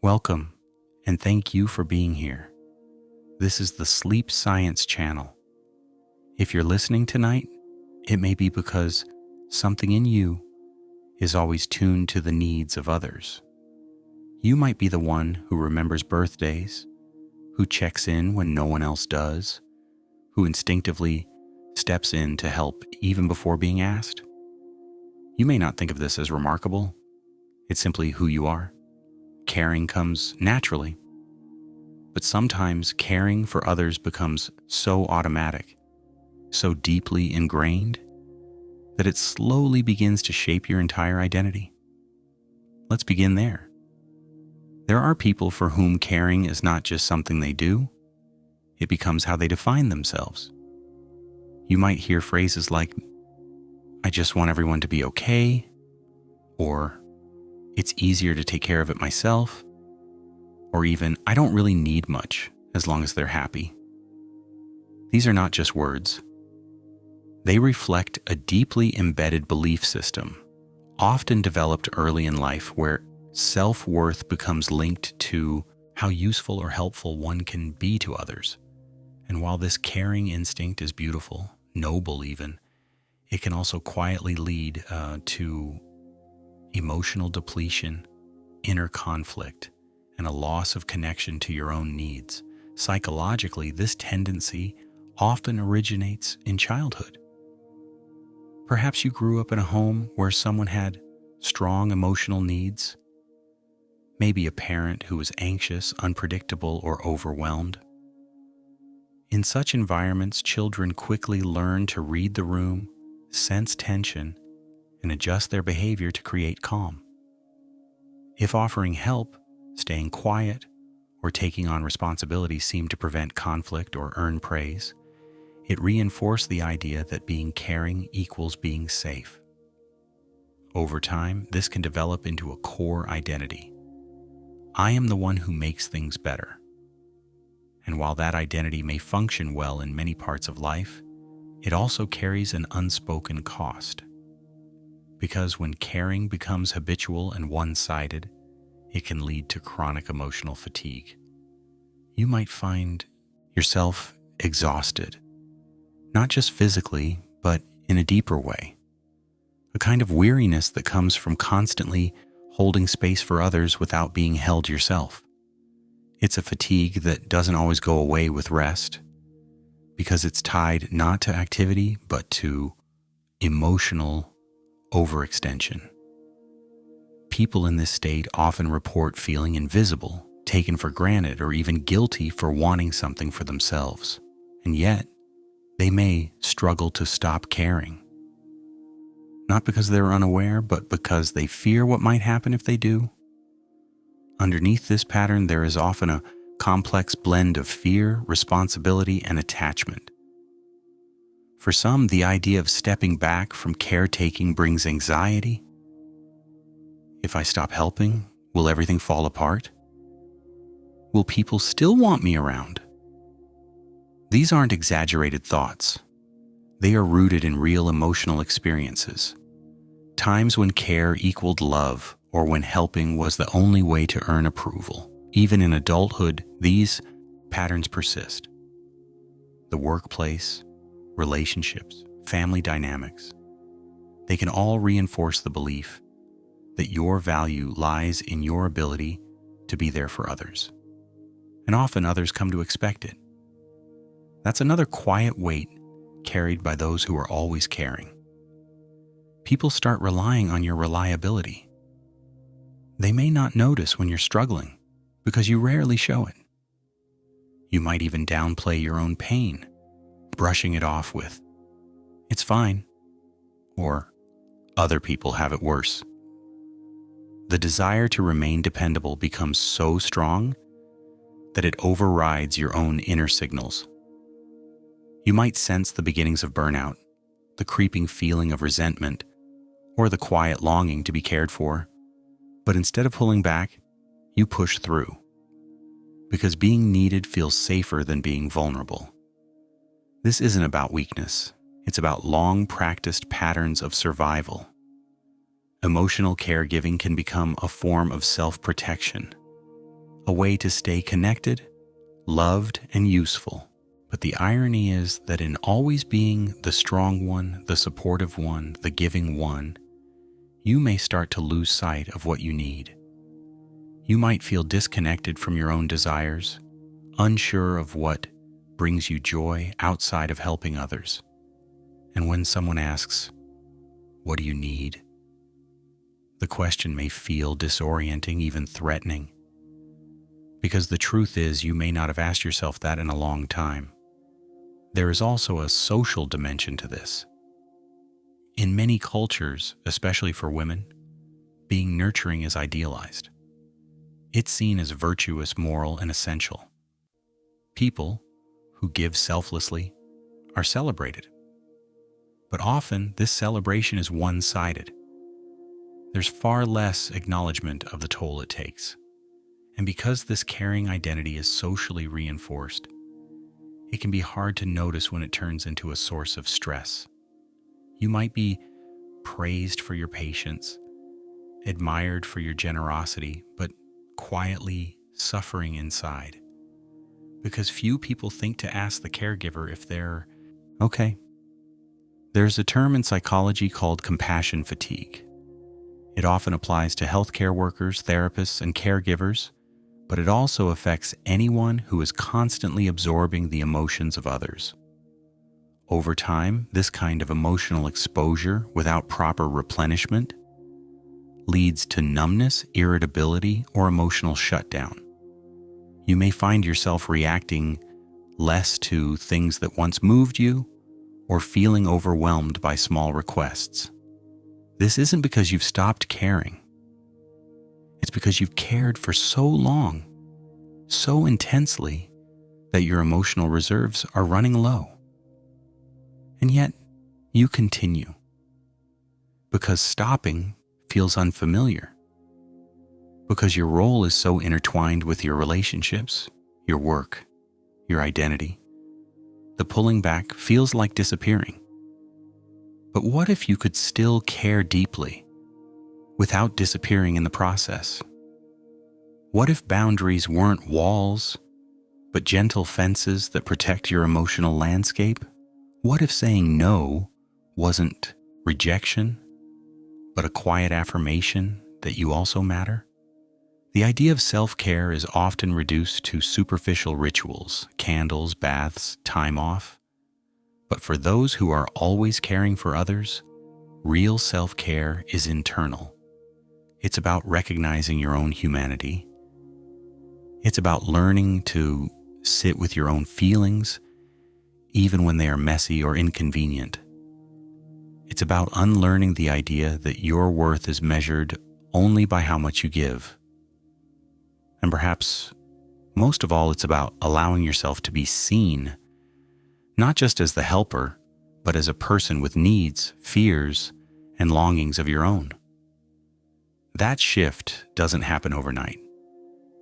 Welcome, and thank you for being here. This is the Sleep Science Channel. If you're listening tonight, it may be because something in you is always tuned to the needs of others. You might be the one who remembers birthdays, who checks in when no one else does, who instinctively steps in to help even before being asked. You may not think of this as remarkable. It's simply who you are. Caring comes naturally. But sometimes caring for others becomes so automatic, so deeply ingrained, that it slowly begins to shape your entire identity. Let's begin there. There are people for whom caring is not just something they do, it becomes how they define themselves. You might hear phrases like, "I just want everyone to be okay," or "It's easier to take care of it myself," or even, "I don't really need much as long as they're happy." These are not just words. They reflect a deeply embedded belief system, often developed early in life, where self-worth becomes linked to how useful or helpful one can be to others. And while this caring instinct is beautiful, noble even, it can also quietly lead to emotional depletion, inner conflict, and a loss of connection to your own needs. Psychologically, this tendency often originates in childhood. Perhaps you grew up in a home where someone had strong emotional needs, maybe a parent who was anxious, unpredictable, or overwhelmed. In such environments, children quickly learn to read the room, sense tension, and adjust their behavior to create calm. If offering help, staying quiet, or taking on responsibilities seem to prevent conflict or earn praise, it reinforced the idea that being caring equals being safe. Over time, this can develop into a core identity. I am the one who makes things better. And while that identity may function well in many parts of life, it also carries an unspoken cost. Because when caring becomes habitual and one-sided, it can lead to chronic emotional fatigue. You might find yourself exhausted, not just physically, but in a deeper way. A kind of weariness that comes from constantly holding space for others without being held yourself. It's a fatigue that doesn't always go away with rest, because it's tied not to activity, but to emotional overextension. People in this state often report feeling invisible, taken for granted, or even guilty for wanting something for themselves. And yet, they may struggle to stop caring. Not because they're unaware, but because they fear what might happen if they do. Underneath this pattern, there is often a complex blend of fear, responsibility, and attachment. For some, the idea of stepping back from caretaking brings anxiety. If I stop helping, will everything fall apart? Will people still want me around? These aren't exaggerated thoughts. They are rooted in real emotional experiences. Times when care equaled love, or when helping was the only way to earn approval. Even in adulthood, these patterns persist. The workplace, relationships, family dynamics, they can all reinforce the belief that your value lies in your ability to be there for others. And often others come to expect it. That's another quiet weight carried by those who are always caring. People start relying on your reliability. They may not notice when you're struggling because you rarely show it. You might even downplay your own pain, brushing it off with, "It's fine," or "Other people have it worse." The desire to remain dependable becomes so strong that it overrides your own inner signals. You might sense the beginnings of burnout, the creeping feeling of resentment, or the quiet longing to be cared for. But instead of pulling back, you push through. Because being needed feels safer than being vulnerable. This isn't about weakness. It's about long-practiced patterns of survival. Emotional caregiving can become a form of self-protection, a way to stay connected, loved, and useful. But the irony is that in always being the strong one, the supportive one, the giving one, you may start to lose sight of what you need. You might feel disconnected from your own desires, unsure of what brings you joy outside of helping others. And when someone asks, "What do you need?" the question may feel disorienting, even threatening. Because the truth is, you may not have asked yourself that in a long time. There is also a social dimension to this. In many cultures, especially for women, being nurturing is idealized. It's seen as virtuous, moral, and essential. People who give selflessly are celebrated. But often, this celebration is one-sided. There's far less acknowledgement of the toll it takes. And because this caring identity is socially reinforced, it can be hard to notice when it turns into a source of stress. You might be praised for your patience, admired for your generosity, but quietly suffering inside. Because few people think to ask the caregiver if they're okay. There's a term in psychology called compassion fatigue. It often applies to healthcare workers, therapists, and caregivers, but it also affects anyone who is constantly absorbing the emotions of others. Over time, this kind of emotional exposure without proper replenishment leads to numbness, irritability, or emotional shutdown. You may find yourself reacting less to things that once moved you or feeling overwhelmed by small requests. This isn't because you've stopped caring. It's because you've cared for so long, so intensely, that your emotional reserves are running low. And yet, you continue. Because stopping feels unfamiliar. Because your role is so intertwined with your relationships, your work, your identity. The pulling back feels like disappearing. But what if you could still care deeply without disappearing in the process? What if boundaries weren't walls, but gentle fences that protect your emotional landscape? What if saying no wasn't rejection, but a quiet affirmation that you also matter? The idea of self-care is often reduced to superficial rituals, candles, baths, time off. But for those who are always caring for others, real self-care is internal. It's about recognizing your own humanity. It's about learning to sit with your own feelings, even when they are messy or inconvenient. It's about unlearning the idea that your worth is measured only by how much you give. And perhaps, most of all, it's about allowing yourself to be seen, not just as the helper, but as a person with needs, fears, and longings of your own. That shift doesn't happen overnight.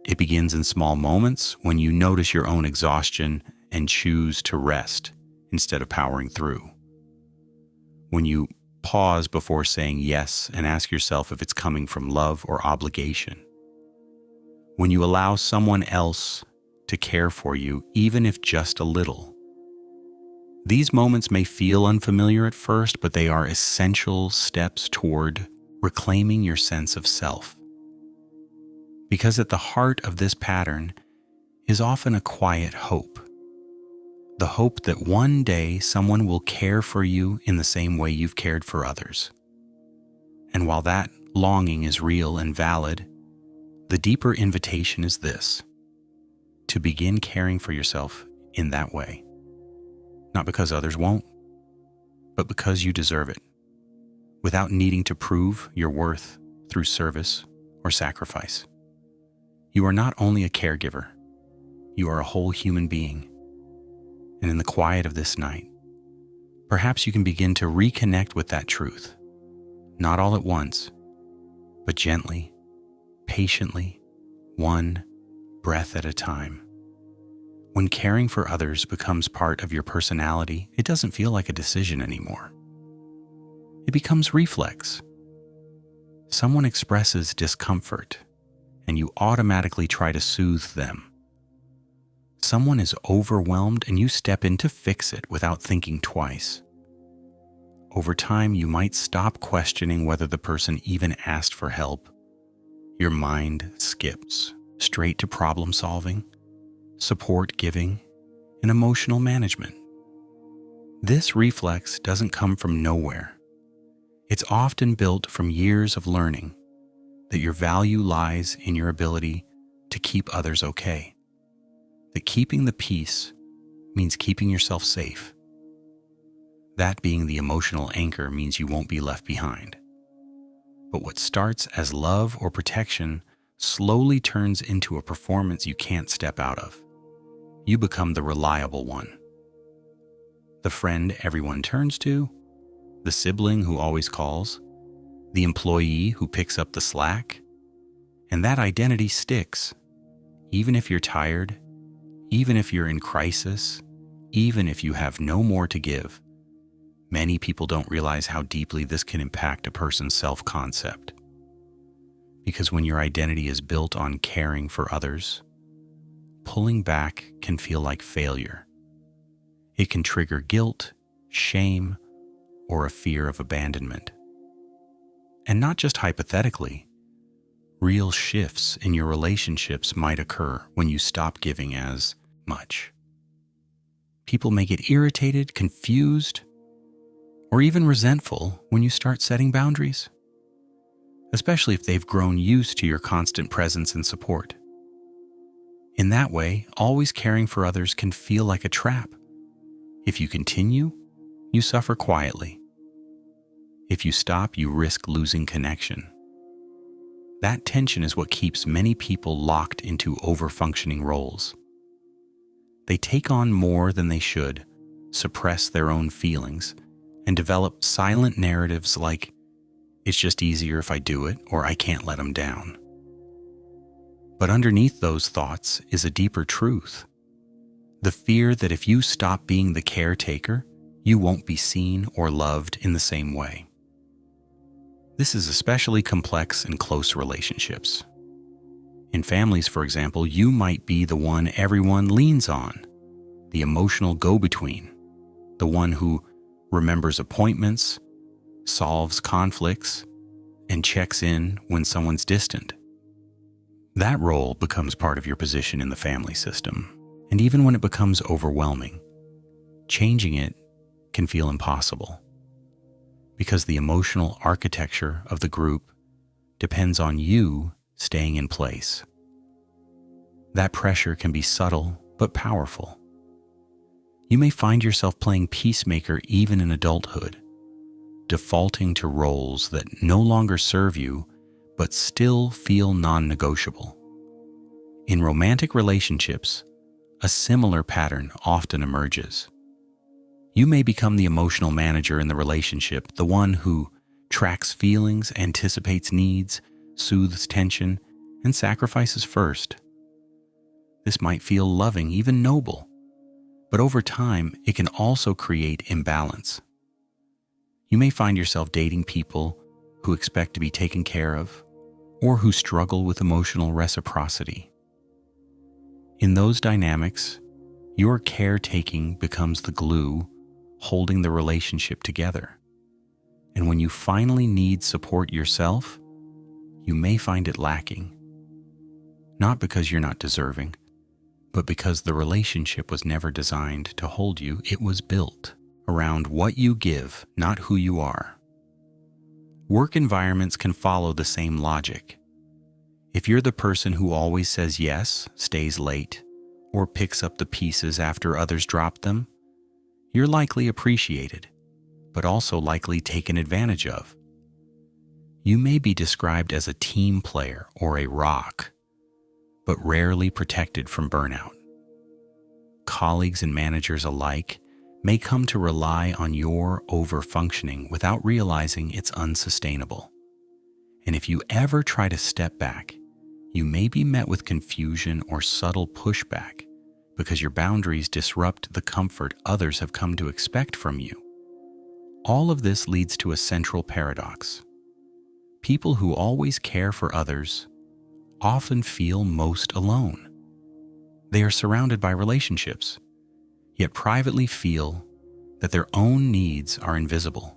It begins in small moments when you notice your own exhaustion and choose to rest instead of powering through. When you pause before saying yes and ask yourself if it's coming from love or obligation. When you allow someone else to care for you, even if just a little. These moments may feel unfamiliar at first, but they are essential steps toward reclaiming your sense of self. Because at the heart of this pattern is often a quiet hope. The hope that one day someone will care for you in the same way you've cared for others. And while that longing is real and valid, the deeper invitation is this: to begin caring for yourself in that way. Not because others won't, but because you deserve it, without needing to prove your worth through service or sacrifice. You are not only a caregiver, you are a whole human being. And in the quiet of this night, perhaps you can begin to reconnect with that truth, not all at once, but gently, patiently, one breath at a time. When caring for others becomes part of your personality, it doesn't feel like a decision anymore. It becomes reflex. Someone expresses discomfort, and you automatically try to soothe them. Someone is overwhelmed and you step in to fix it without thinking twice. Over time, you might stop questioning whether the person even asked for help. Your mind skips straight to problem solving, support giving, and emotional management. This reflex doesn't come from nowhere. It's often built from years of learning that your value lies in your ability to keep others okay. That keeping the peace means keeping yourself safe. That being the emotional anchor means you won't be left behind. But what starts as love or protection slowly turns into a performance you can't step out of. You become the reliable one. The friend everyone turns to, the sibling who always calls, the employee who picks up the slack. And that identity sticks, even if you're tired, even if you're in crisis, even if you have no more to give. Many people don't realize how deeply this can impact a person's self-concept. Because when your identity is built on caring for others, pulling back can feel like failure. It can trigger guilt, shame, or a fear of abandonment. And not just hypothetically, real shifts in your relationships might occur when you stop giving as much. People may get irritated, confused, or even resentful when you start setting boundaries, especially if they've grown used to your constant presence and support. In that way, always caring for others can feel like a trap. If you continue, you suffer quietly. If you stop, you risk losing connection. That tension is what keeps many people locked into over-functioning roles. They take on more than they should, suppress their own feelings, and develop silent narratives like, "It's just easier if I do it," or "I can't let them down." But underneath those thoughts is a deeper truth. The fear that if you stop being the caretaker, you won't be seen or loved in the same way. This is especially complex in close relationships. In families, for example, you might be the one everyone leans on, the emotional go-between, the one who remembers appointments, solves conflicts, and checks in when someone's distant. That role becomes part of your position in the family system, and even when it becomes overwhelming, changing it can feel impossible, because the emotional architecture of the group depends on you staying in place. That pressure can be subtle but powerful. You may find yourself playing peacemaker even in adulthood, defaulting to roles that no longer serve you but still feel non-negotiable. In romantic relationships, a similar pattern often emerges. You may become the emotional manager in the relationship, the one who tracks feelings, anticipates needs, soothes tension, and sacrifices first. This might feel loving, even noble, but over time, it can also create imbalance. You may find yourself dating people who expect to be taken care of, or who struggle with emotional reciprocity. In those dynamics, your caretaking becomes the glue holding the relationship together. And when you finally need support yourself, you may find it lacking. Not because you're not deserving, but because the relationship was never designed to hold you. It was built around what you give, not who you are. Work environments can follow the same logic. If you're the person who always says yes, stays late, or picks up the pieces after others drop them, you're likely appreciated, but also likely taken advantage of. You may be described as a team player or a rock, but rarely protected from burnout. Colleagues and managers alike may come to rely on your over-functioning without realizing it's unsustainable. And if you ever try to step back, you may be met with confusion or subtle pushback because your boundaries disrupt the comfort others have come to expect from you. All of this leads to a central paradox. People who always care for others often feel most alone. They are surrounded by relationships, yet privately feel that their own needs are invisible.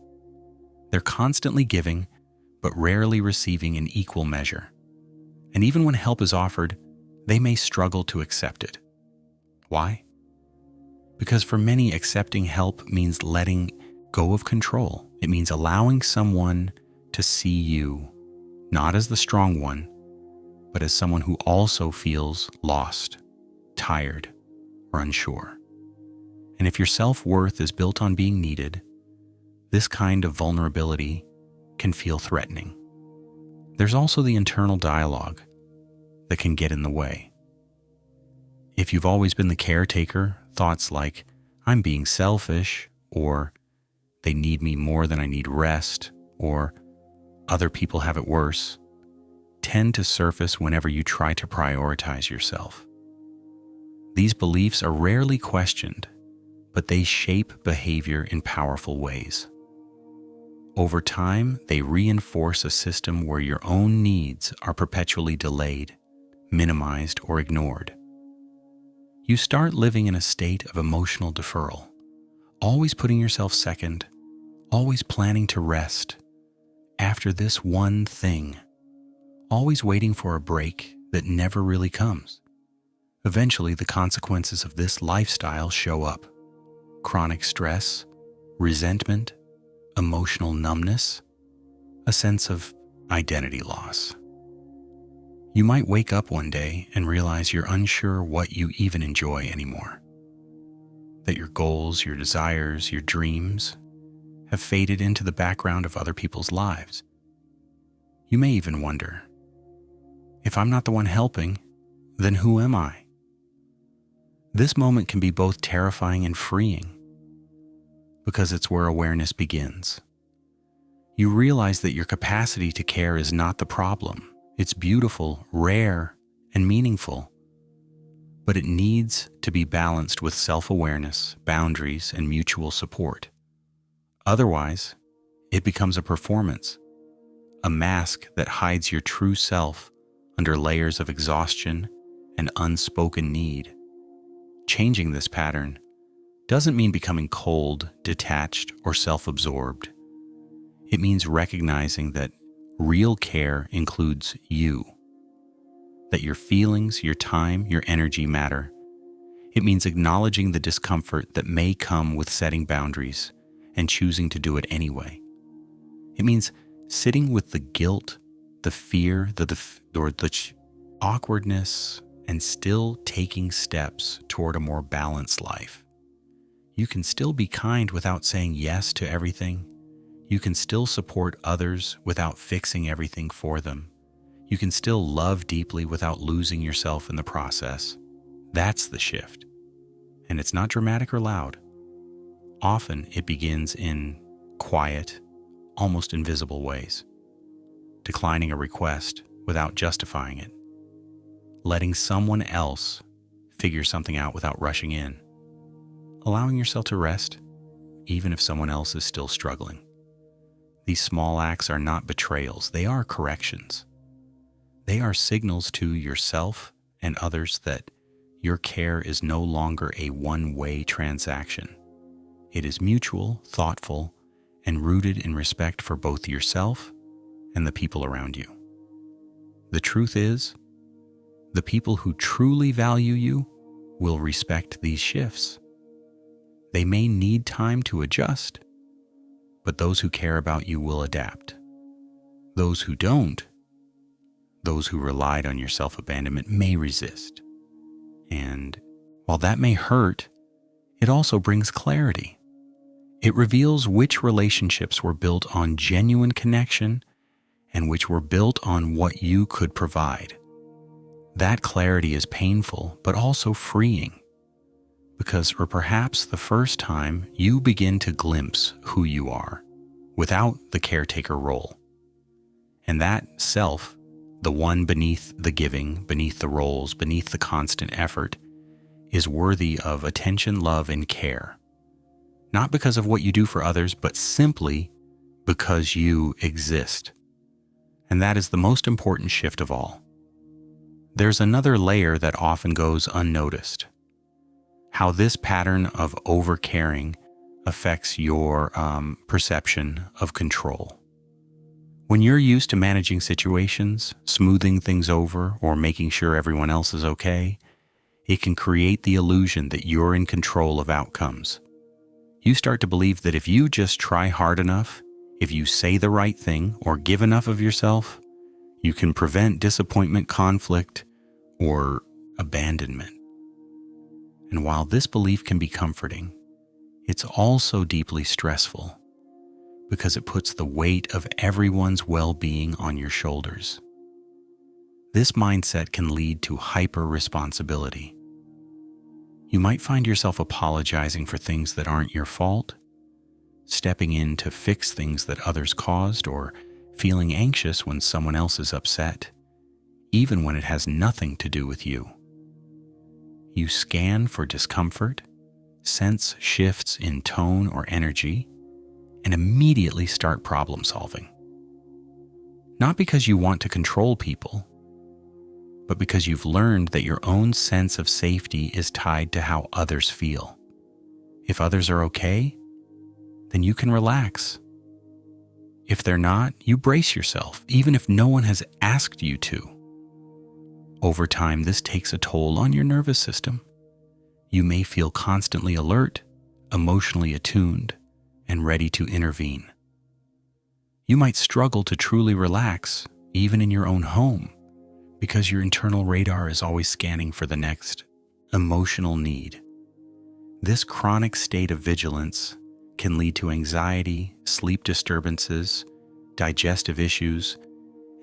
They're constantly giving, but rarely receiving in equal measure. And even when help is offered, they may struggle to accept it. Why? Because for many, accepting help means letting go of control. It means allowing someone to see you, not as the strong one, but as someone who also feels lost, tired, or unsure. And if your self-worth is built on being needed, this kind of vulnerability can feel threatening. There's also the internal dialogue that can get in the way. If you've always been the caretaker, thoughts like, I'm being selfish, or they need me more than I need rest, or other people have it worse, tend to surface whenever you try to prioritize yourself. These beliefs are rarely questioned, but they shape behavior in powerful ways. Over time, they reinforce a system where your own needs are perpetually delayed, minimized, or ignored. You start living in a state of emotional deferral, always putting yourself second, always planning to rest after this one thing, always waiting for a break that never really comes. Eventually, the consequences of this lifestyle show up: chronic stress, resentment, emotional numbness, a sense of identity loss. You might wake up one day and realize you're unsure what you even enjoy anymore. That your goals, your desires, your dreams have faded into the background of other people's lives. You may even wonder, if I'm not the one helping, then who am I? This moment can be both terrifying and freeing, because it's where awareness begins. You realize that your capacity to care is not the problem. It's beautiful, rare, and meaningful, but it needs to be balanced with self-awareness, boundaries, and mutual support. Otherwise, it becomes a performance, a mask that hides your true self under layers of exhaustion and unspoken need. Changing this pattern doesn't mean becoming cold, detached, or self-absorbed. It means recognizing that real care includes you, that your feelings, your time, your energy matter. It means acknowledging the discomfort that may come with setting boundaries and choosing to do it anyway. It means sitting with the guilt, the fear, the awkwardness, and still taking steps toward a more balanced life. You can still be kind without saying yes to everything. You can still support others without fixing everything for them. You can still love deeply without losing yourself in the process. That's the shift. And it's not dramatic or loud. Often it begins in quiet, almost invisible ways. Declining a request without justifying it. Letting someone else figure something out without rushing in. Allowing yourself to rest, even if someone else is still struggling. These small acts are not betrayals, they are corrections. They are signals to yourself and others that your care is no longer a one-way transaction. It is mutual, thoughtful, and rooted in respect for both yourself and the people around you. The truth is, the people who truly value you will respect these shifts. They may need time to adjust, but those who care about you will adapt. Those who don't, those who relied on your self-abandonment may resist. And while that may hurt, it also brings clarity. It reveals which relationships were built on genuine connection and which were built on what you could provide. That clarity is painful, but also freeing. Because for perhaps the first time, you begin to glimpse who you are without the caretaker role. And that self, the one beneath the giving, beneath the roles, beneath the constant effort, is worthy of attention, love, and care. Not because of what you do for others, but simply because you exist. And that is the most important shift of all. There's another layer that often goes unnoticed: how this pattern of overcaring affects your perception of control. When you're used to managing situations, smoothing things over, or making sure everyone else is okay, it can create the illusion that you're in control of outcomes. You start to believe that if you just try hard enough, if you say the right thing or give enough of yourself, you can prevent disappointment, conflict, or abandonment. And while this belief can be comforting, it's also deeply stressful because it puts the weight of everyone's well-being on your shoulders. This mindset can lead to hyper-responsibility. You might find yourself apologizing for things that aren't your fault, stepping in to fix things that others caused, or feeling anxious when someone else is upset, even when it has nothing to do with you. You scan for discomfort, sense shifts in tone or energy, and immediately start problem solving. Not because you want to control people, but because you've learned that your own sense of safety is tied to how others feel. If others are okay, then you can relax. If they're not, you brace yourself, even if no one has asked you to. Over time, this takes a toll on your nervous system. You may feel constantly alert, emotionally attuned, and ready to intervene. You might struggle to truly relax, even in your own home, because your internal radar is always scanning for the next emotional need. This chronic state of vigilance can lead to anxiety, sleep disturbances, digestive issues,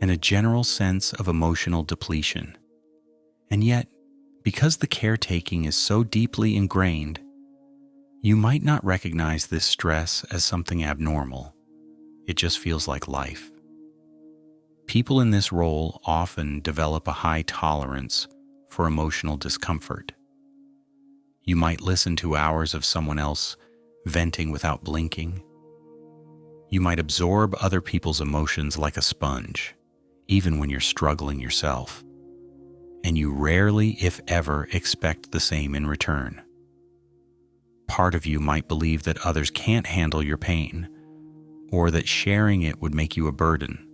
and a general sense of emotional depletion. And yet, because the caretaking is so deeply ingrained, you might not recognize this stress as something abnormal. It just feels like life. People in this role often develop a high tolerance for emotional discomfort. You might listen to hours of someone else venting without blinking. You might absorb other people's emotions like a sponge, even when you're struggling yourself. And you rarely, if ever, expect the same in return. Part of you might believe that others can't handle your pain, or that sharing it would make you a burden.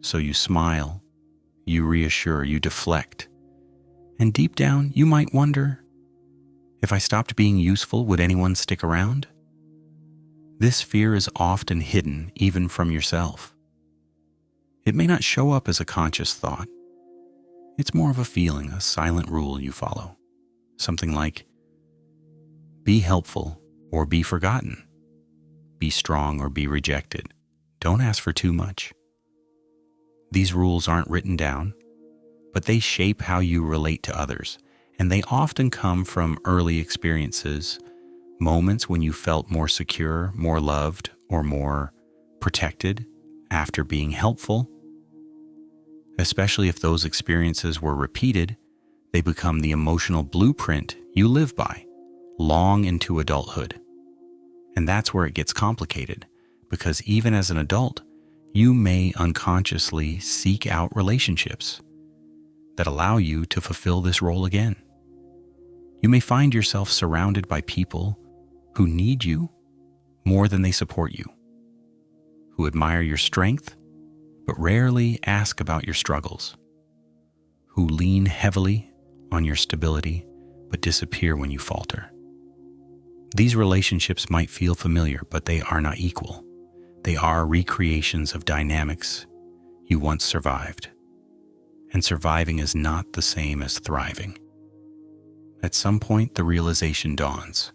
So you smile, you reassure, you deflect. And deep down, you might wonder, if I stopped being useful, would anyone stick around? This fear is often hidden even from yourself. It may not show up as a conscious thought. It's more of a feeling, a silent rule you follow. Something like, be helpful or be forgotten. Be strong or be rejected. Don't ask for too much. These rules aren't written down, but they shape how you relate to others, and they often come from early experiences, moments when you felt more secure, more loved, or more protected after being helpful. Especially if those experiences were repeated, they become the emotional blueprint you live by, long into adulthood. And that's where it gets complicated, because even as an adult, you may unconsciously seek out relationships that allow you to fulfill this role again. You may find yourself surrounded by people who need you more than they support you, who admire your strength but rarely ask about your struggles, who lean heavily on your stability but disappear when you falter. These relationships might feel familiar, but they are not equal. They are recreations of dynamics you once survived. And surviving is not the same as thriving. At some point, the realization dawns.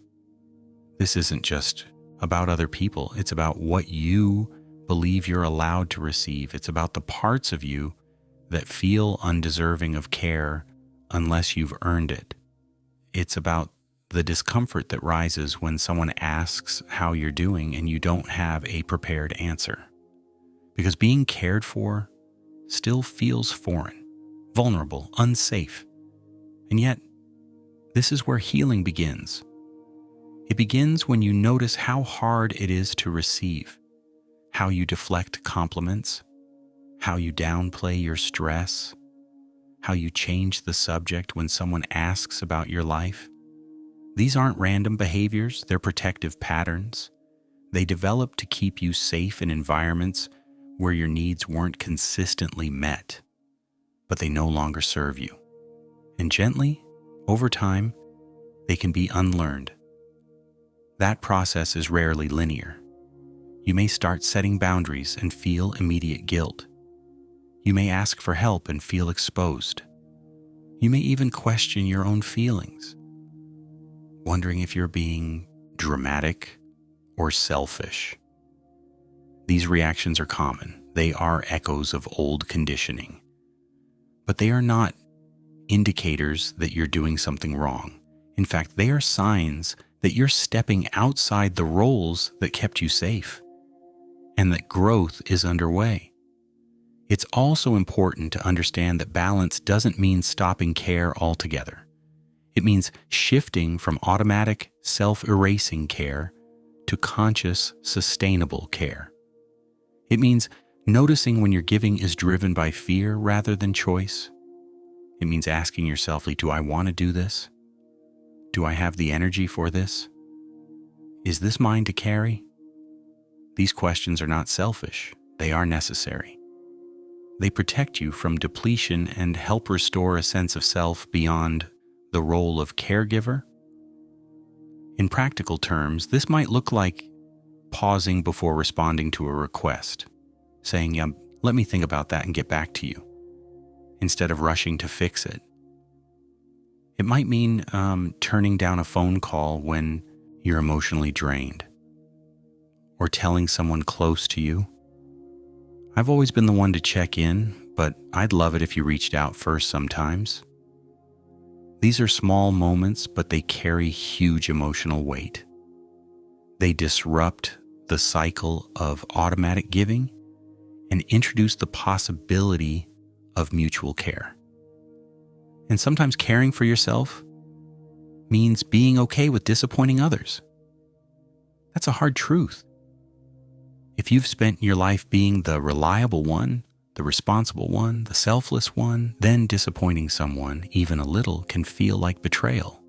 This isn't just about other people. It's about what you believe you're allowed to receive. It's about the parts of you that feel undeserving of care unless you've earned it. It's about the discomfort that rises when someone asks how you're doing and you don't have a prepared answer. Because being cared for still feels foreign, vulnerable, unsafe. And yet, this is where healing begins. It begins when you notice how hard it is to receive, how you deflect compliments, how you downplay your stress, how you change the subject when someone asks about your life. These aren't random behaviors, they're protective patterns. They develop to keep you safe in environments where your needs weren't consistently met, but they no longer serve you. And gently, over time, they can be unlearned. That process is rarely linear. You may start setting boundaries and feel immediate guilt. You may ask for help and feel exposed. You may even question your own feelings, wondering if you're being dramatic or selfish. These reactions are common. They are echoes of old conditioning, but they are not indicators that you're doing something wrong. In fact, they are signs that you're stepping outside the roles that kept you safe and that growth is underway. It's also important to understand that balance doesn't mean stopping care altogether. It means shifting from automatic, self-erasing care to conscious, sustainable care. It means noticing when your giving is driven by fear rather than choice. It means asking yourself, do I want to do this? Do I have the energy for this? Is this mine to carry? These questions are not selfish. They are necessary. They protect you from depletion and help restore a sense of self beyond the role of caregiver. In practical terms, this might look like pausing before responding to a request, saying, let me think about that and get back to you, instead of rushing to fix it. It might mean turning down a phone call when you're emotionally drained, or telling someone close to you, I've always been the one to check in, but I'd love it if you reached out first sometimes. These are small moments, but they carry huge emotional weight. They disrupt the cycle of automatic giving and introduce the possibility of mutual care. And sometimes caring for yourself means being okay with disappointing others. That's a hard truth. If you've spent your life being the reliable one, the responsible one, the selfless one, then disappointing someone, even a little, can feel like betrayal.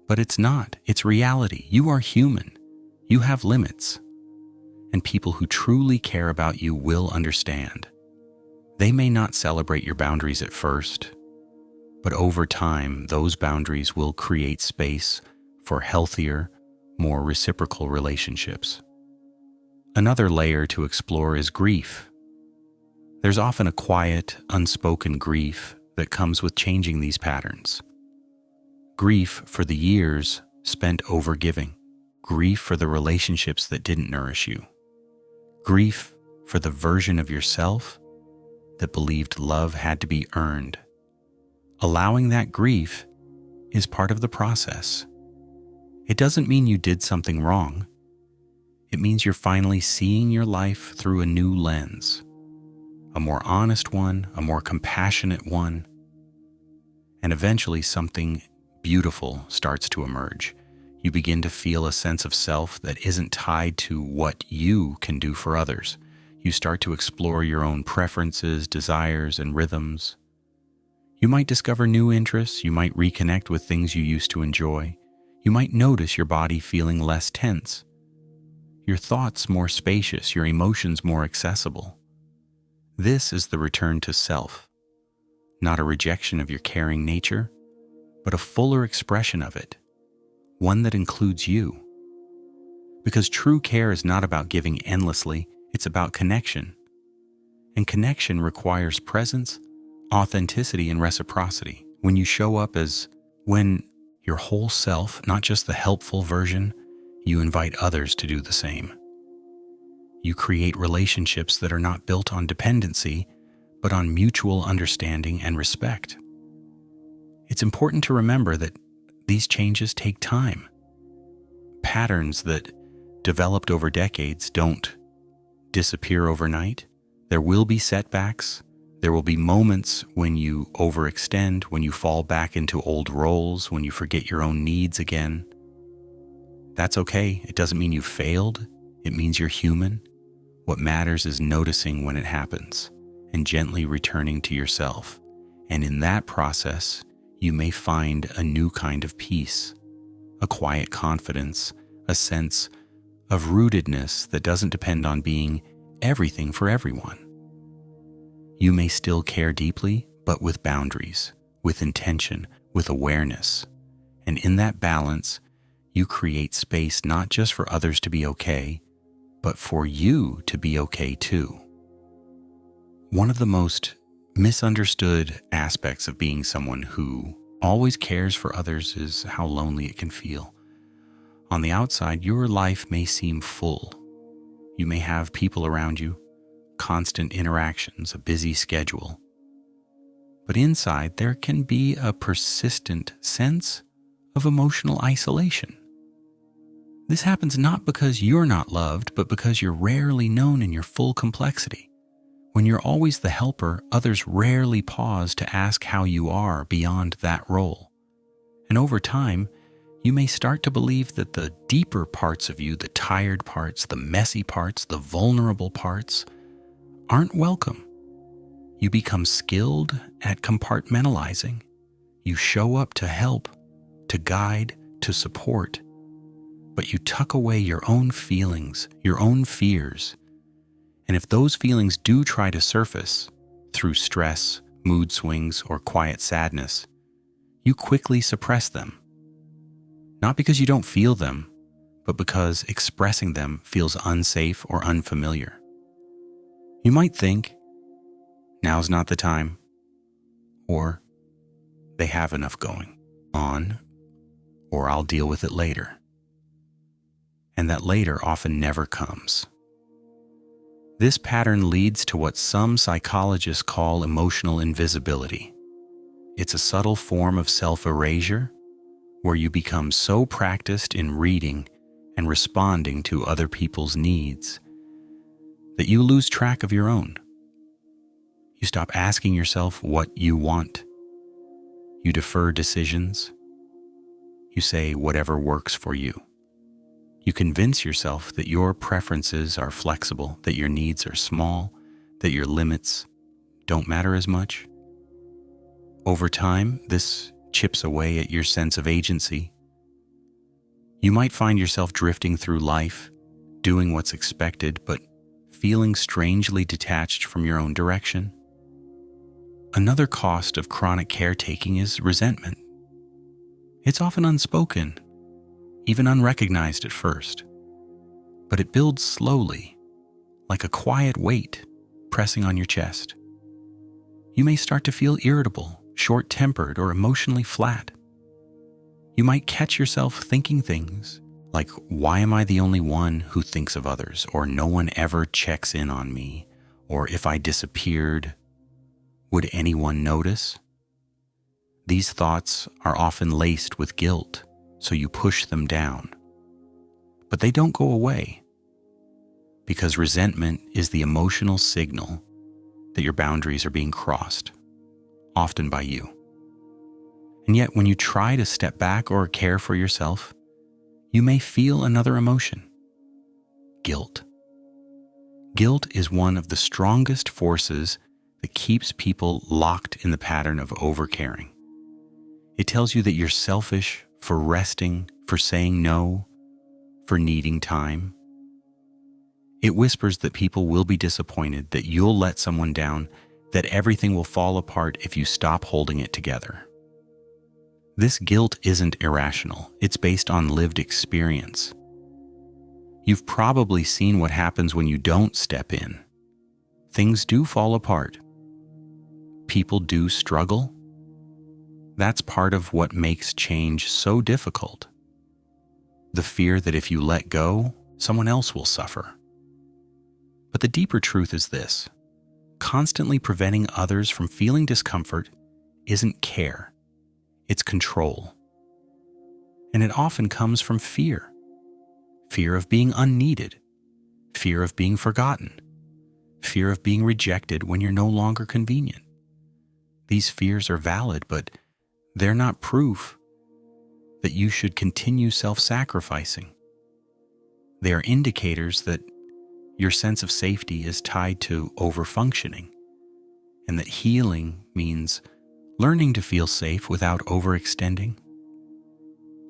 But it's not. It's reality. You are human. You have limits. And people who truly care about you will understand. They may not celebrate your boundaries at first, but over time, those boundaries will create space for healthier, more reciprocal relationships. Another layer to explore is grief. There's often a quiet, unspoken grief that comes with changing these patterns. Grief for the years spent overgiving. Grief for the relationships that didn't nourish you. Grief for the version of yourself that believed love had to be earned. Allowing that grief is part of the process. It doesn't mean you did something wrong. It means you're finally seeing your life through a new lens, a more honest one, a more compassionate one, and eventually something beautiful starts to emerge. You begin to feel a sense of self that isn't tied to what you can do for others. You start to explore your own preferences, desires, and rhythms. You might discover new interests. You might reconnect with things you used to enjoy. You might notice your body feeling less tense, your thoughts more spacious, your emotions more accessible. This is the return to self, not a rejection of your caring nature, but a fuller expression of it, one that includes you. Because true care is not about giving endlessly, it's about connection. And connection requires presence, authenticity, and reciprocity. When you show up as your whole self, not just the helpful version, you invite others to do the same. You create relationships that are not built on dependency, but on mutual understanding and respect. It's important to remember that these changes take time. Patterns that developed over decades don't disappear overnight. There will be setbacks. There will be moments when you overextend, when you fall back into old roles, when you forget your own needs again. That's okay. It doesn't mean you failed. It means you're human. What matters is noticing when it happens and gently returning to yourself. And in that process, you may find a new kind of peace, a quiet confidence, a sense of rootedness that doesn't depend on being everything for everyone. You may still care deeply, but with boundaries, with intention, with awareness. And in that balance, you create space not just for others to be okay, but for you to be okay too. One of the most misunderstood aspects of being someone who always cares for others is how lonely it can feel. On the outside, your life may seem full. You may have people around you, constant interactions, a busy schedule. But inside, there can be a persistent sense of emotional isolation. This happens not because you're not loved, but because you're rarely known in your full complexity. When you're always the helper, others rarely pause to ask how you are beyond that role. And over time, you may start to believe that the deeper parts of you, the tired parts, the messy parts, the vulnerable parts, aren't welcome. You become skilled at compartmentalizing. You show up to help, to guide, to support, but you tuck away your own feelings, your own fears. And if those feelings do try to surface through stress, mood swings, or quiet sadness, you quickly suppress them. Not because you don't feel them, but because expressing them feels unsafe or unfamiliar. You might think, now's not the time, or they have enough going on, or I'll deal with it later. And that later often never comes. This pattern leads to what some psychologists call emotional invisibility. It's a subtle form of self-erasure where you become so practiced in reading and responding to other people's needs that you lose track of your own. You stop asking yourself what you want. You defer decisions. You say whatever works for you. You convince yourself that your preferences are flexible, that your needs are small, that your limits don't matter as much. Over time, this chips away at your sense of agency. You might find yourself drifting through life, doing what's expected, but feeling strangely detached from your own direction. Another cost of chronic caretaking is resentment. It's often unspoken, even unrecognized at first, but it builds slowly, like a quiet weight pressing on your chest. You may start to feel irritable, short-tempered, or emotionally flat. You might catch yourself thinking things like, why am I the only one who thinks of others? Or no one ever checks in on me? Or if I disappeared, would anyone notice? These thoughts are often laced with guilt, so you push them down. But they don't go away, because resentment is the emotional signal that your boundaries are being crossed, often by you. And yet, when you try to step back or care for yourself, you may feel another emotion: guilt. Guilt is one of the strongest forces that keeps people locked in the pattern of overcaring. It tells you that you're selfish for resting, for saying no, for needing time. It whispers that people will be disappointed, that you'll let someone down, that everything will fall apart if you stop holding it together. This guilt isn't irrational. It's based on lived experience. You've probably seen what happens when you don't step in. Things do fall apart. People do struggle. That's part of what makes change so difficult. The fear that if you let go, someone else will suffer. But the deeper truth is this: constantly preventing others from feeling discomfort isn't care, it's control. And it often comes from fear. Fear of being unneeded, fear of being forgotten, fear of being rejected when you're no longer convenient. These fears are valid, but they're not proof that you should continue self-sacrificing. They are indicators that your sense of safety is tied to overfunctioning, and that healing means learning to feel safe without overextending.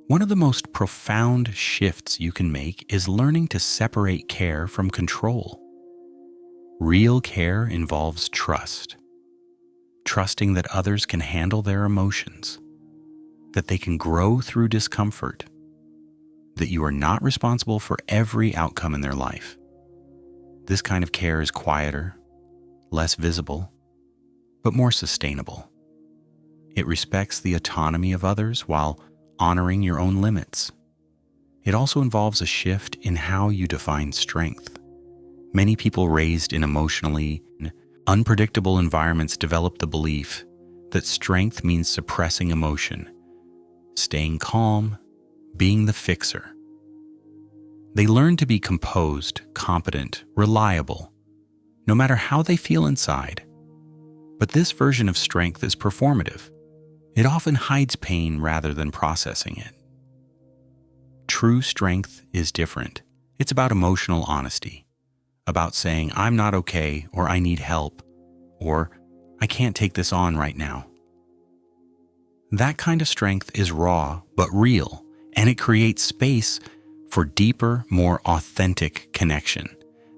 One of the most profound shifts you can make is learning to separate care from control. Real care involves trust. Trusting that others can handle their emotions, that they can grow through discomfort, that you are not responsible for every outcome in their life. This kind of care is quieter, less visible, but more sustainable. It respects the autonomy of others while honoring your own limits. It also involves a shift in how you define strength. Many people raised in emotionally unpredictable environments develop the belief that strength means suppressing emotion, staying calm, being the fixer. They learn to be composed, competent, reliable, no matter how they feel inside. But this version of strength is performative. It often hides pain rather than processing it. True strength is different. It's about emotional honesty, about saying, "I'm not okay," or "I need help," or "I can't take this on right now." That kind of strength is raw but real, and it creates space for deeper, more authentic connection.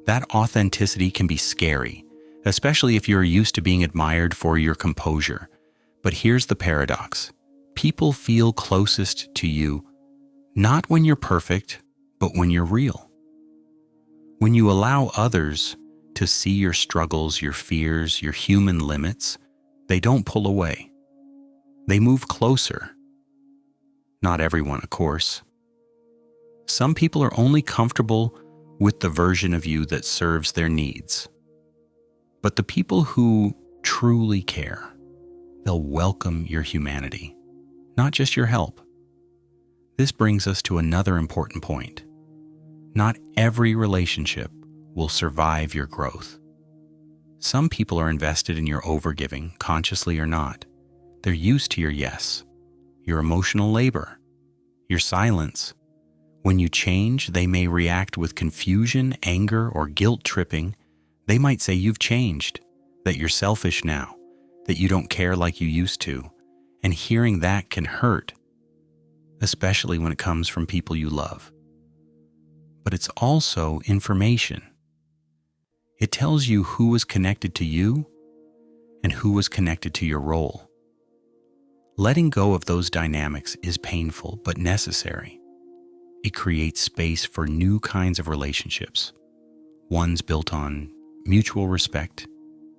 That authenticity can be scary, especially if you're used to being admired for your composure. But here's the paradox. People feel closest to you not when you're perfect, but when you're real. When you allow others to see your struggles, your fears, your human limits, they don't pull away. They move closer. Not everyone, of course. Some people are only comfortable with the version of you that serves their needs. But the people who truly care, they'll welcome your humanity, not just your help. This brings us to another important point. Not every relationship will survive your growth. Some people are invested in your overgiving, consciously or not. They're used to your yes, your emotional labor, your silence. When you change, they may react with confusion, anger, or guilt tripping. They might say you've changed, that you're selfish now, that you don't care like you used to. And hearing that can hurt, especially when it comes from people you love. But it's also information. It tells you who was connected to you and who was connected to your role. Letting go of those dynamics is painful but necessary. It creates space for new kinds of relationships, ones built on mutual respect,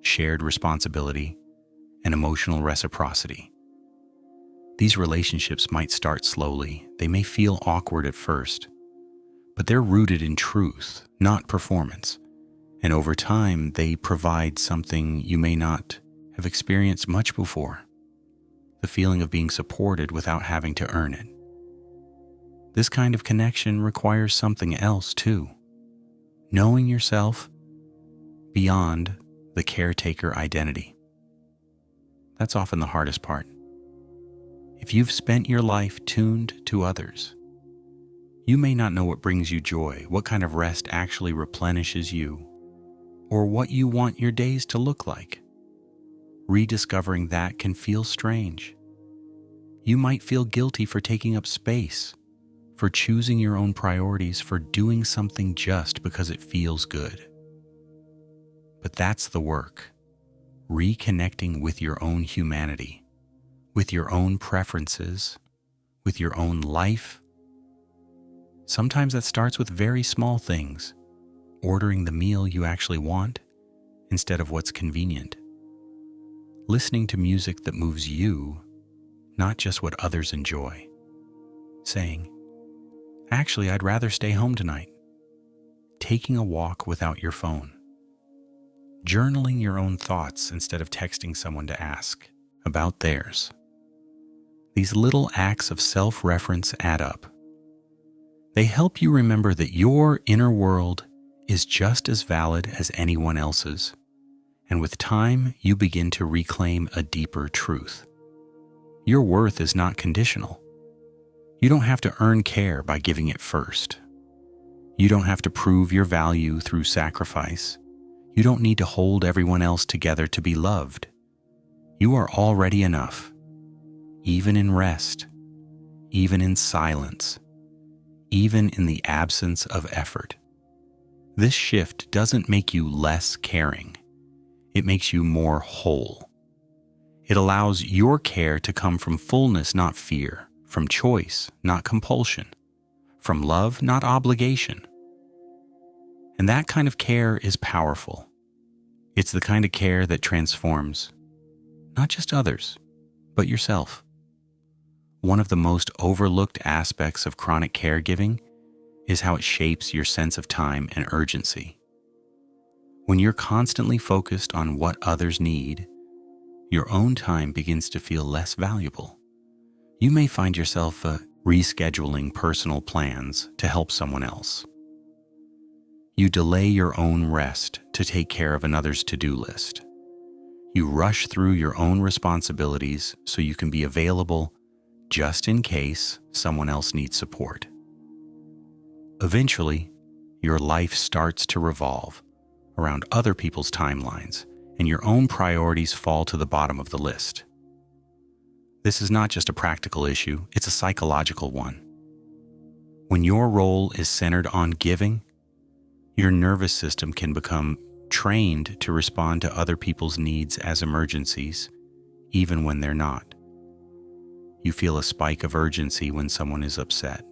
shared responsibility, and emotional reciprocity. These relationships might start slowly. They may feel awkward at first, but they're rooted in truth, not performance. And over time, they provide something you may not have experienced much before, the feeling of being supported without having to earn it. This kind of connection requires something else too, knowing yourself beyond the caretaker identity. That's often the hardest part. If you've spent your life tuned to others, you may not know what brings you joy, what kind of rest actually replenishes you, or what you want your days to look like. Rediscovering that can feel strange. You might feel guilty for taking up space, for choosing your own priorities, for doing something just because it feels good. But that's the work. Reconnecting with your own humanity, with your own preferences, with your own life. Sometimes that starts with very small things, ordering the meal you actually want instead of what's convenient. Listening to music that moves you, not just what others enjoy. Saying, "Actually, I'd rather stay home tonight." Taking a walk without your phone. Journaling your own thoughts instead of texting someone to ask about theirs. These little acts of self-reference add up. They help you remember that your inner world is just as valid as anyone else's. And with time, you begin to reclaim a deeper truth. Your worth is not conditional. You don't have to earn care by giving it first. You don't have to prove your value through sacrifice. You don't need to hold everyone else together to be loved. You are already enough, even in rest, even in silence, even in the absence of effort. This shift doesn't make you less caring. It makes you more whole. It allows your care to come from fullness, not fear, from choice, not compulsion, from love, not obligation. And that kind of care is powerful. It's the kind of care that transforms not just others, but yourself. One of the most overlooked aspects of chronic caregiving is how it shapes your sense of time and urgency. When you're constantly focused on what others need, your own time begins to feel less valuable. You may find yourself rescheduling personal plans to help someone else. You delay your own rest to take care of another's to-do list. You rush through your own responsibilities so you can be available just in case someone else needs support. Eventually, your life starts to revolve around other people's timelines, and your own priorities fall to the bottom of the list. This is not just a practical issue, it's a psychological one. When your role is centered on giving, your nervous system can become trained to respond to other people's needs as emergencies, even when they're not. You feel a spike of urgency when someone is upset.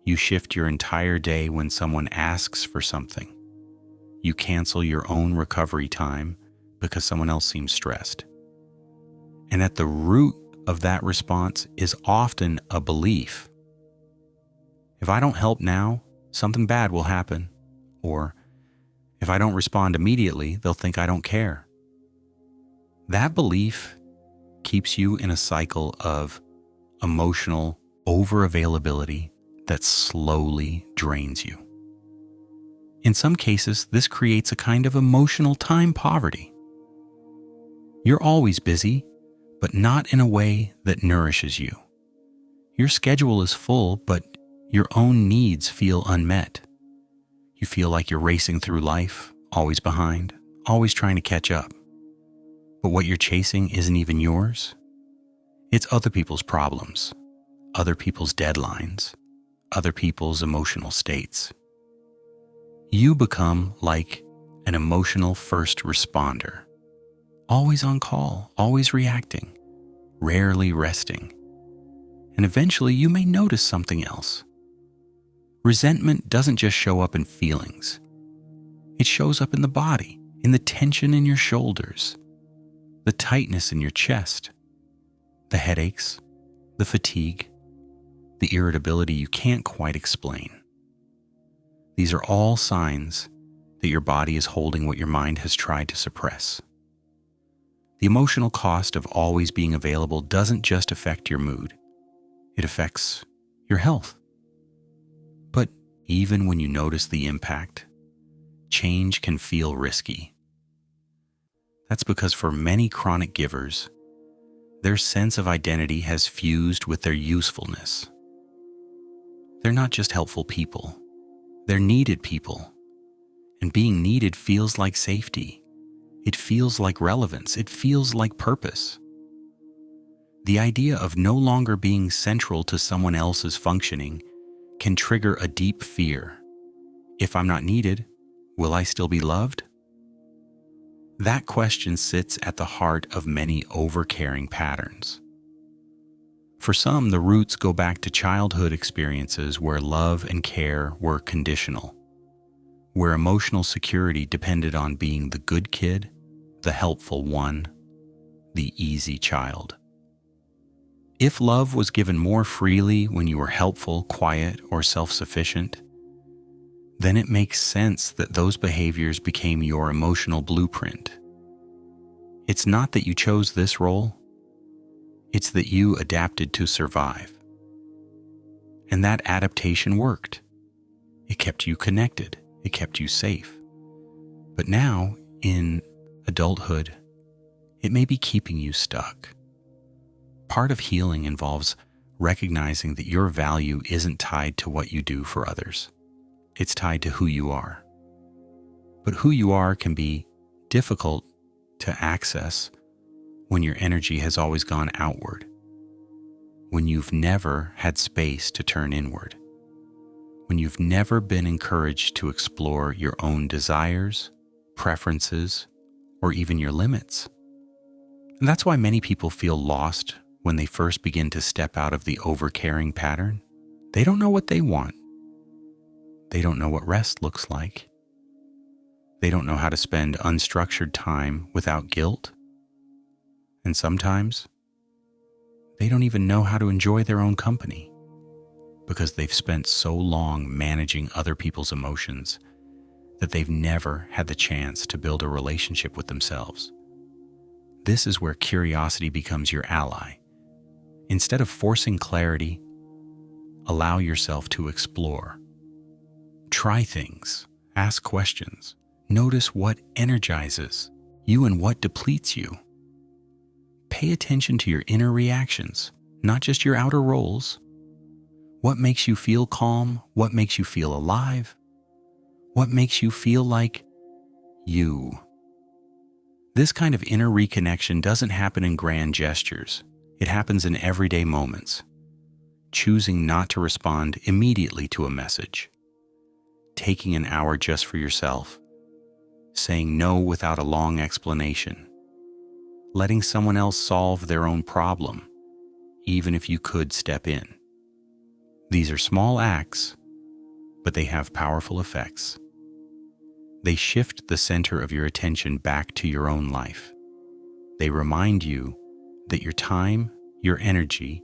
You shift your entire day when someone asks for something. You cancel your own recovery time because someone else seems stressed. And at the root of that response is often a belief. If I don't help now, something bad will happen. Or if I don't respond immediately, they'll think I don't care. That belief keeps you in a cycle of emotional overavailability that slowly drains you. In some cases, this creates a kind of emotional time poverty. You're always busy, but not in a way that nourishes you. Your schedule is full, but your own needs feel unmet. You feel like you're racing through life, always behind, always trying to catch up. But what you're chasing isn't even yours. It's other people's problems, other people's deadlines, other people's emotional states. You become like an emotional first responder, always on call, always reacting, rarely resting. And eventually you may notice something else. Resentment doesn't just show up in feelings. It shows up in the body, in the tension in your shoulders, the tightness in your chest, the headaches, the fatigue, the irritability you can't quite explain. These are all signs that your body is holding what your mind has tried to suppress. The emotional cost of always being available doesn't just affect your mood. It affects your health. But even when you notice the impact, change can feel risky. That's because for many chronic givers, their sense of identity has fused with their usefulness. They're not just helpful people. They're needed people. And being needed feels like safety. It feels like relevance. It feels like purpose. The idea of no longer being central to someone else's functioning can trigger a deep fear. If I'm not needed, will I still be loved? That question sits at the heart of many overcaring patterns. For some, the roots go back to childhood experiences where love and care were conditional, where emotional security depended on being the good kid, the helpful one, the easy child. If love was given more freely when you were helpful, quiet, or self-sufficient, then it makes sense that those behaviors became your emotional blueprint. It's not that you chose this role. It's that you adapted to survive. And that adaptation worked. It kept you connected. It kept you safe. But now, in adulthood, it may be keeping you stuck. Part of healing involves recognizing that your value isn't tied to what you do for others. It's tied to who you are. But who you are can be difficult to access when your energy has always gone outward, when you've never had space to turn inward, when you've never been encouraged to explore your own desires, preferences, or even your limits. And that's why many people feel lost when they first begin to step out of the overcaring pattern. They don't know what they want. They don't know what rest looks like. They don't know how to spend unstructured time without guilt. And sometimes they don't even know how to enjoy their own company because they've spent so long managing other people's emotions that they've never had the chance to build a relationship with themselves. This is where curiosity becomes your ally. Instead of forcing clarity, allow yourself to explore. Try things, ask questions, notice what energizes you and what depletes you. Pay attention to your inner reactions, not just your outer roles. What makes you feel calm? What makes you feel alive? What makes you feel like you? This kind of inner reconnection doesn't happen in grand gestures. It happens in everyday moments. Choosing not to respond immediately to a message. Taking an hour just for yourself. Saying no without a long explanation. Letting someone else solve their own problem, even if you could step in. These are small acts, but they have powerful effects. They shift the center of your attention back to your own life. They remind you that your time, your energy,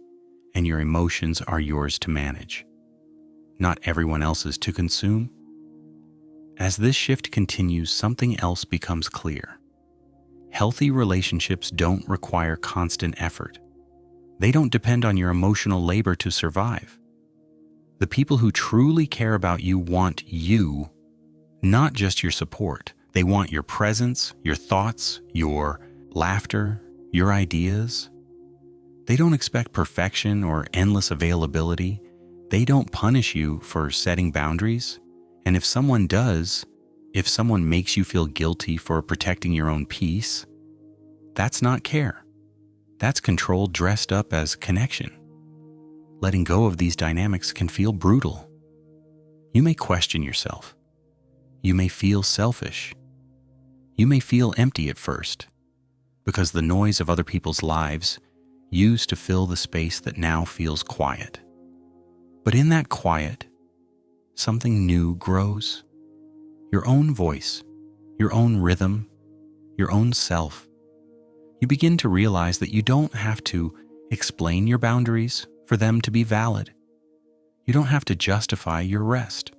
and your emotions are yours to manage, not everyone else's to consume. As this shift continues, something else becomes clear. Healthy relationships don't require constant effort. They don't depend on your emotional labor to survive. The people who truly care about you want you, not just your support. They want your presence, your thoughts, your laughter, your ideas. They don't expect perfection or endless availability. They don't punish you for setting boundaries. And if someone does, if someone makes you feel guilty for protecting your own peace, that's not care. That's control dressed up as connection. Letting go of these dynamics can feel brutal. You may question yourself. You may feel selfish. You may feel empty at first, because the noise of other people's lives used to fill the space that now feels quiet. But in that quiet, something new grows. Your own voice, your own rhythm, your own self. You begin to realize that you don't have to explain your boundaries for them to be valid. You don't have to justify your rest.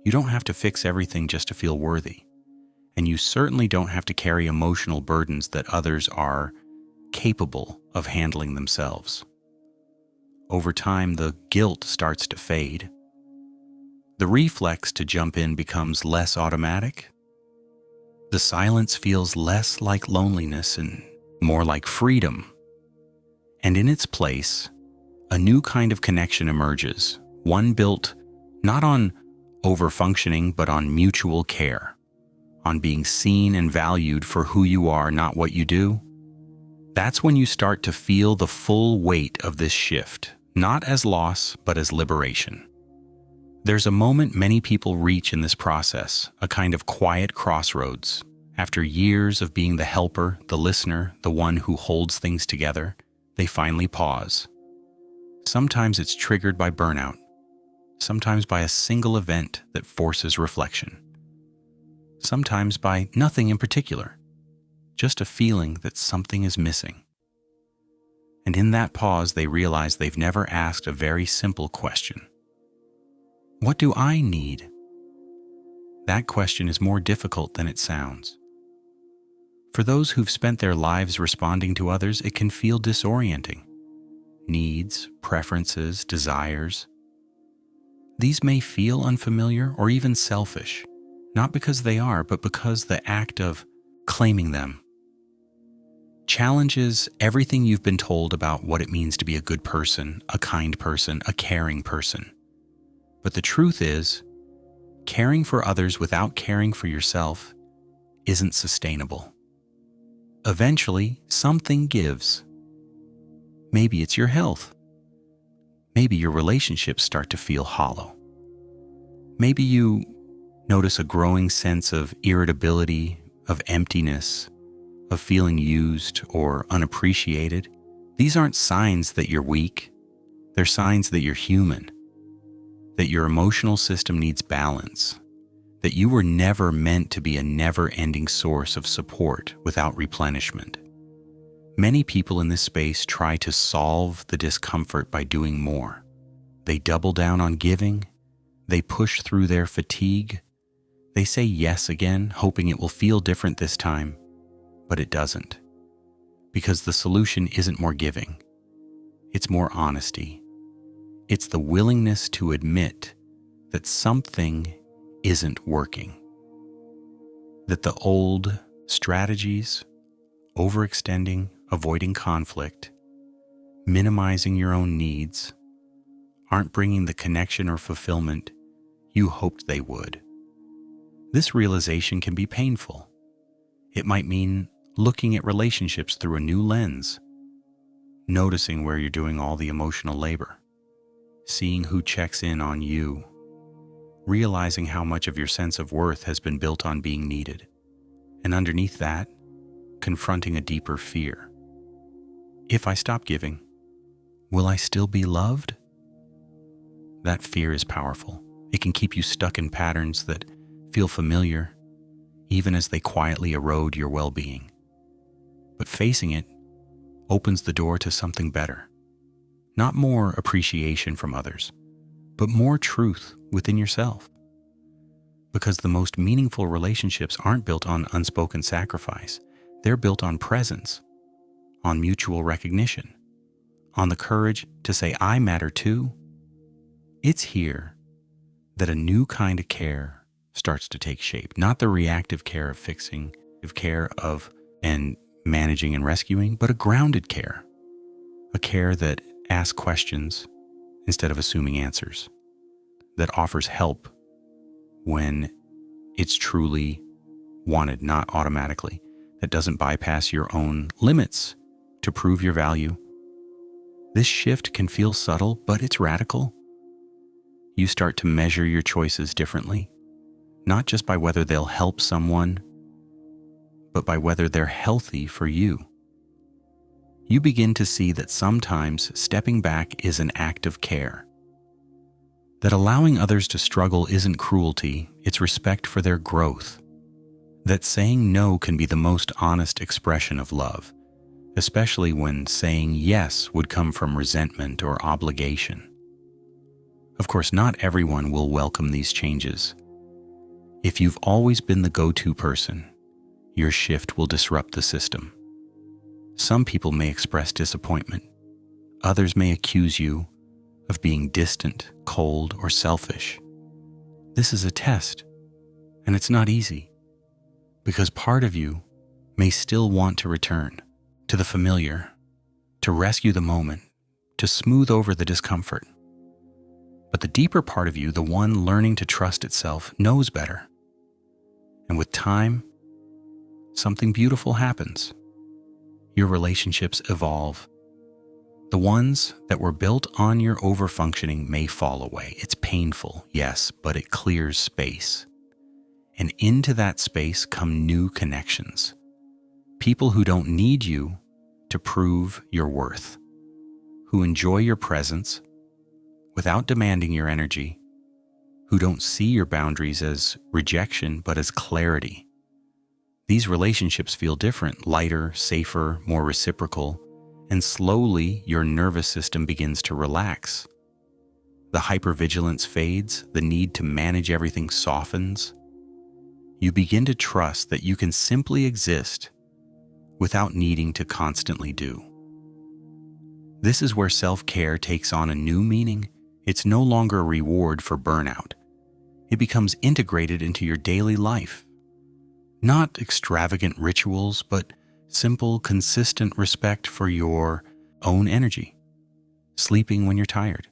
You don't have to fix everything just to feel worthy. And you certainly don't have to carry emotional burdens that others are capable of handling themselves. Over time, the guilt starts to fade. The reflex to jump in becomes less automatic. The silence feels less like loneliness and more like freedom. And in its place, a new kind of connection emerges, one built not on overfunctioning, but on mutual care, on being seen and valued for who you are, not what you do. That's when you start to feel the full weight of this shift, not as loss, but as liberation. There's a moment many people reach in this process, a kind of quiet crossroads. After years of being the helper, the listener, the one who holds things together, they finally pause. Sometimes it's triggered by burnout, sometimes by a single event that forces reflection, sometimes by nothing in particular, just a feeling that something is missing. And in that pause, they realize they've never asked a very simple question. What do I need? That question is more difficult than it sounds. For those who've spent their lives responding to others, it can feel disorienting. Needs, preferences, desires. These may feel unfamiliar or even selfish, not because they are, but because the act of claiming them challenges everything you've been told about what it means to be a good person, a kind person, a caring person. But the truth is, caring for others without caring for yourself isn't sustainable. eventually something gives. Maybe it's your health. Maybe your relationships start to feel hollow. Maybe you notice a growing sense of irritability, of emptiness, of feeling used or unappreciated. These aren't signs that you're weak. They're signs that you're human, that your emotional system needs balance, that you were never meant to be a never-ending source of support without replenishment. Many people in this space try to solve the discomfort by doing more. They double down on giving. They push through their fatigue. They say yes again, hoping it will feel different this time, but it doesn't. Because the solution isn't more giving. It's more honesty. It's the willingness to admit that something isn't working. That the old strategies, overextending, avoiding conflict, minimizing your own needs, aren't bringing the connection or fulfillment you hoped they would. This realization can be painful. It might mean looking at relationships through a new lens, noticing where you're doing all the emotional labor, seeing who checks in on you, realizing how much of your sense of worth has been built on being needed, and underneath that, confronting a deeper fear. If I stop giving, will I still be loved? That fear is powerful. It can keep you stuck in patterns that feel familiar, even as they quietly erode your well-being. But facing it opens the door to something better. Not more appreciation from others, but more truth within yourself. Because the most meaningful relationships aren't built on unspoken sacrifice. They're built on presence, on mutual recognition, on the courage to say, I matter too. It's here that a new kind of care starts to take shape, not the reactive care of fixing, of care of and managing and rescuing, but a grounded care, a care that asks questions instead of assuming answers, that offers help when it's truly wanted, not automatically, that doesn't bypass your own limits to prove your value. This shift can feel subtle, but it's radical. You start to measure your choices differently, not just by whether they'll help someone, but by whether they're healthy for you. You begin to see that sometimes stepping back is an act of care, that allowing others to struggle isn't cruelty, it's respect for their growth, that saying no can be the most honest expression of love, especially when saying yes would come from resentment or obligation. Of course, not everyone will welcome these changes. If you've always been the go-to person, your shift will disrupt the system. Some people may express disappointment. Others may accuse you of being distant, cold, or selfish. This is a test, and it's not easy, because part of you may still want to return to the familiar, to rescue the moment, to smooth over the discomfort. But the deeper part of you, the one learning to trust itself, knows better. And with time, something beautiful happens. Your relationships evolve. The ones that were built on your overfunctioning may fall away. It's painful, yes, but it clears space. And into that space come new connections. People who don't need you to prove your worth, who enjoy your presence without demanding your energy, who don't see your boundaries as rejection but as clarity. These relationships feel different, lighter, safer, more reciprocal, and slowly your nervous system begins to relax. The hypervigilance fades, the need to manage everything softens. You begin to trust that you can simply exist without needing to constantly do. This is where self-care takes on a new meaning. It's no longer a reward for burnout. It becomes integrated into your daily life. Not extravagant rituals, but simple, consistent respect for your own energy. Sleeping when you're tired.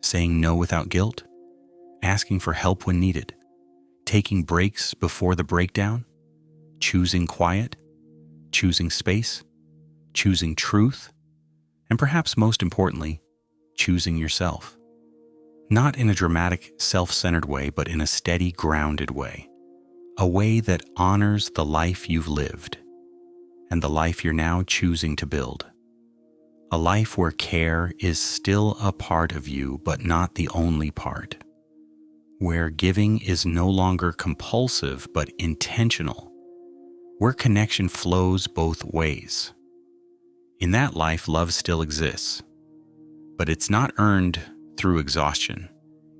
Saying no without guilt. Asking for help when needed. Taking breaks before the breakdown. Choosing quiet. choosing space, choosing truth, and perhaps most importantly, choosing yourself. Not in a dramatic, self-centered way, but in a steady, grounded way. A way that honors the life you've lived and the life you're now choosing to build. A life where care is still a part of you, but not the only part. Where giving is no longer compulsive, but intentional. Where connection flows both ways. In that life, love still exists, but it's not earned through exhaustion.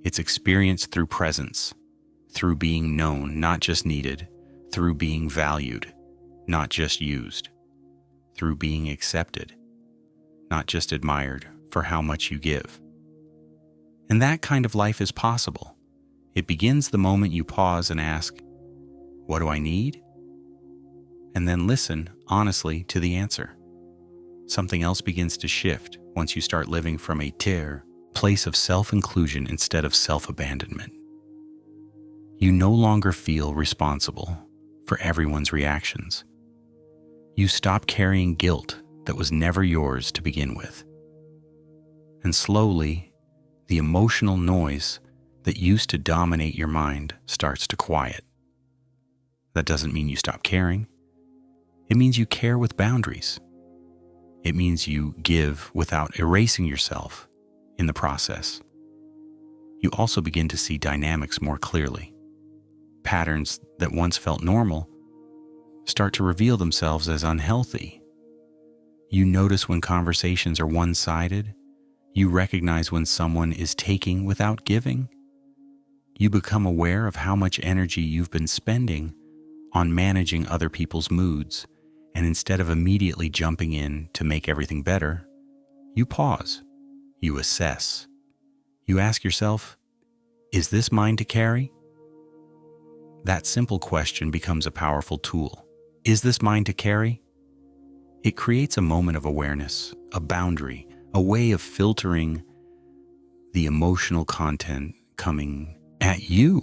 It's experienced through presence, through being known, not just needed, through being valued, not just used, through being accepted, not just admired for how much you give. And that kind of life is possible. It begins the moment you pause and ask, what do I need? And then listen honestly to the answer. Something else begins to shift once you start living from a place of self-inclusion instead of self-abandonment. You no longer feel responsible for everyone's reactions. You stop carrying guilt that was never yours to begin with. And slowly, the emotional noise that used to dominate your mind starts to quiet. That doesn't mean you stop caring. It means you care with boundaries. It means you give without erasing yourself in the process. You also begin to see dynamics more clearly. Patterns that once felt normal start to reveal themselves as unhealthy. You notice when conversations are one-sided. You recognize when someone is taking without giving. You become aware of how much energy you've been spending on managing other people's moods, and instead of immediately jumping in to make everything better, you pause, you assess. You ask yourself, is this mine to carry? That simple question becomes a powerful tool. Is this mine to carry? It creates a moment of awareness, a boundary, a way of filtering the emotional content coming at you.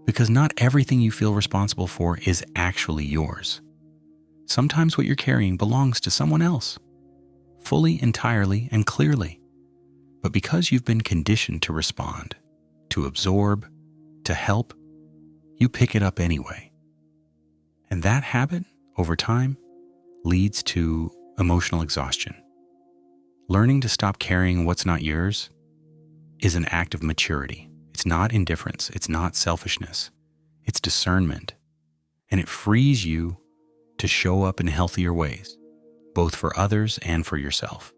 Because not everything you feel responsible for is actually yours. Sometimes what you're carrying belongs to someone else, fully, entirely, and clearly. But because you've been conditioned to respond, to absorb, to help, you pick it up anyway. And that habit, over time, leads to emotional exhaustion. Learning to stop carrying what's not yours is an act of maturity. It's not indifference. It's not selfishness. It's discernment. And it frees you to show up in healthier ways, both for others and for yourself.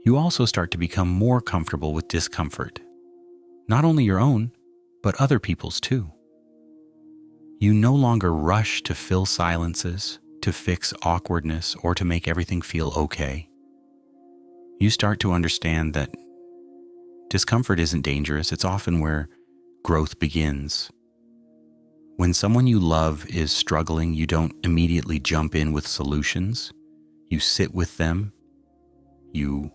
You also start to become more comfortable with discomfort, not only your own, but other people's too. You no longer rush to fill silences, to fix awkwardness, or to make everything feel okay. You start to understand that discomfort isn't dangerous. It's often where growth begins. When someone you love is struggling, you don't immediately jump in with solutions. You sit with them. You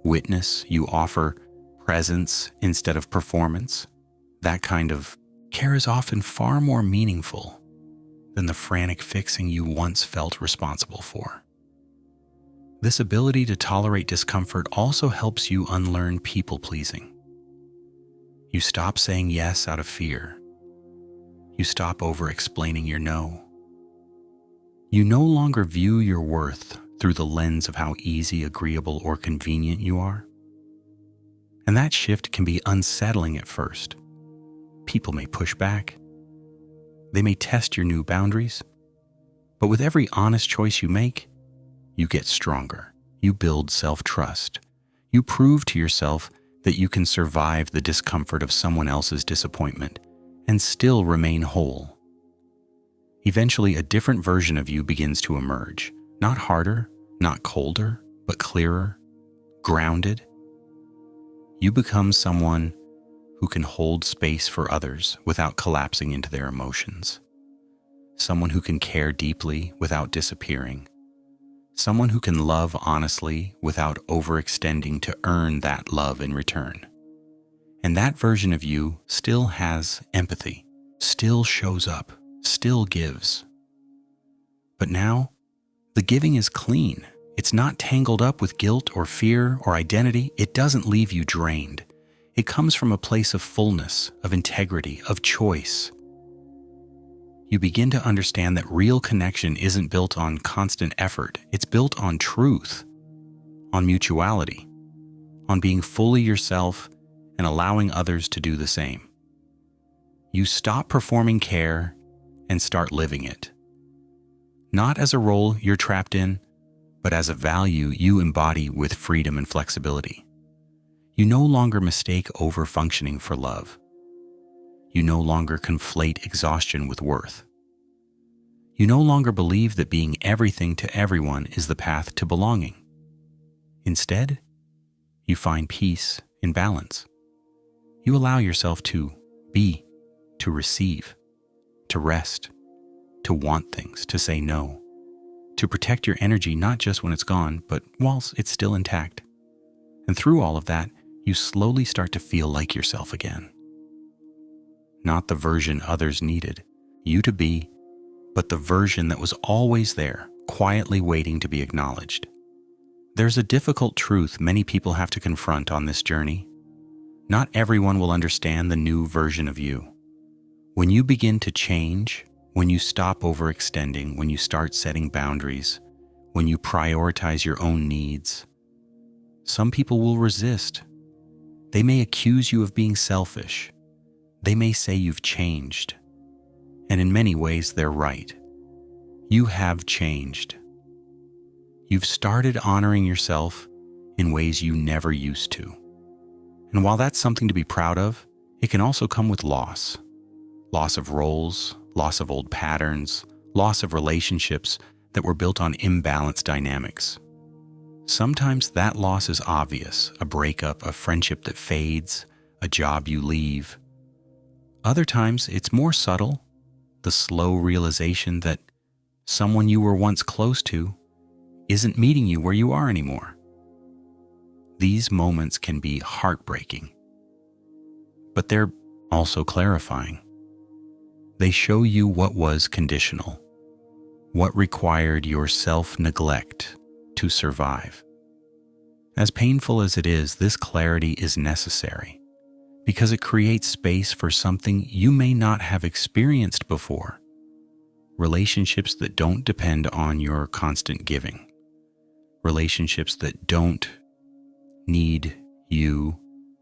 witness. You offer presence instead of performance. That kind of care is often far more meaningful than the frantic fixing you once felt responsible for. This ability to tolerate discomfort also helps you unlearn people-pleasing. You stop saying yes out of fear. You stop over-explaining your no. You no longer view your worth through the lens of how easy, agreeable, or convenient you are. And that shift can be unsettling at first. People may push back. They may test your new boundaries. But with every honest choice you make, you get stronger. You build self-trust. You prove to yourself that you can survive the discomfort of someone else's disappointment and still remain whole. Eventually, a different version of you begins to emerge. Not harder, not colder, but clearer, grounded. You become someone who can hold space for others without collapsing into their emotions. Someone who can care deeply without disappearing. Someone who can love honestly without overextending to earn that love in return. And that version of you still has empathy, still shows up, still gives. But now, the giving is clean. It's not tangled up with guilt or fear or identity. It doesn't leave you drained. It comes from a place of fullness, of integrity, of choice. You begin to understand that real connection isn't built on constant effort. It's built on truth, on mutuality, on being fully yourself and allowing others to do the same. You stop performing care and start living it. Not as a role you're trapped in, but as a value you embody with freedom and flexibility. You no longer mistake over-functioning for love. You no longer conflate exhaustion with worth. You no longer believe that being everything to everyone is the path to belonging. Instead, you find peace in balance. You allow yourself to be, to receive, to rest, to want things, to say no, to protect your energy not just when it's gone, but whilst it's still intact. And through all of that, you slowly start to feel like yourself again. Not the version others needed you to be, but the version that was always there, quietly waiting to be acknowledged. There's a difficult truth many people have to confront on this journey. Not everyone will understand the new version of you. When you begin to change, when you stop overextending, when you start setting boundaries, when you prioritize your own needs, some people will resist. They may accuse you of being selfish. They may say you've changed. And in many ways, they're right. You have changed. You've started honoring yourself in ways you never used to. And while that's something to be proud of, it can also come with loss. Loss of roles, loss of old patterns, loss of relationships that were built on imbalanced dynamics. Sometimes that loss is obvious, a breakup, a friendship that fades, a job you leave. Other times it's more subtle, the slow realization that someone you were once close to isn't meeting you where you are anymore. These moments can be heartbreaking, but they're also clarifying. They show you what was conditional, what required your self-neglect to survive. As painful as it is, this clarity is necessary because it creates space for something you may not have experienced before. Relationships that don't depend on your constant giving. Relationships that don't need you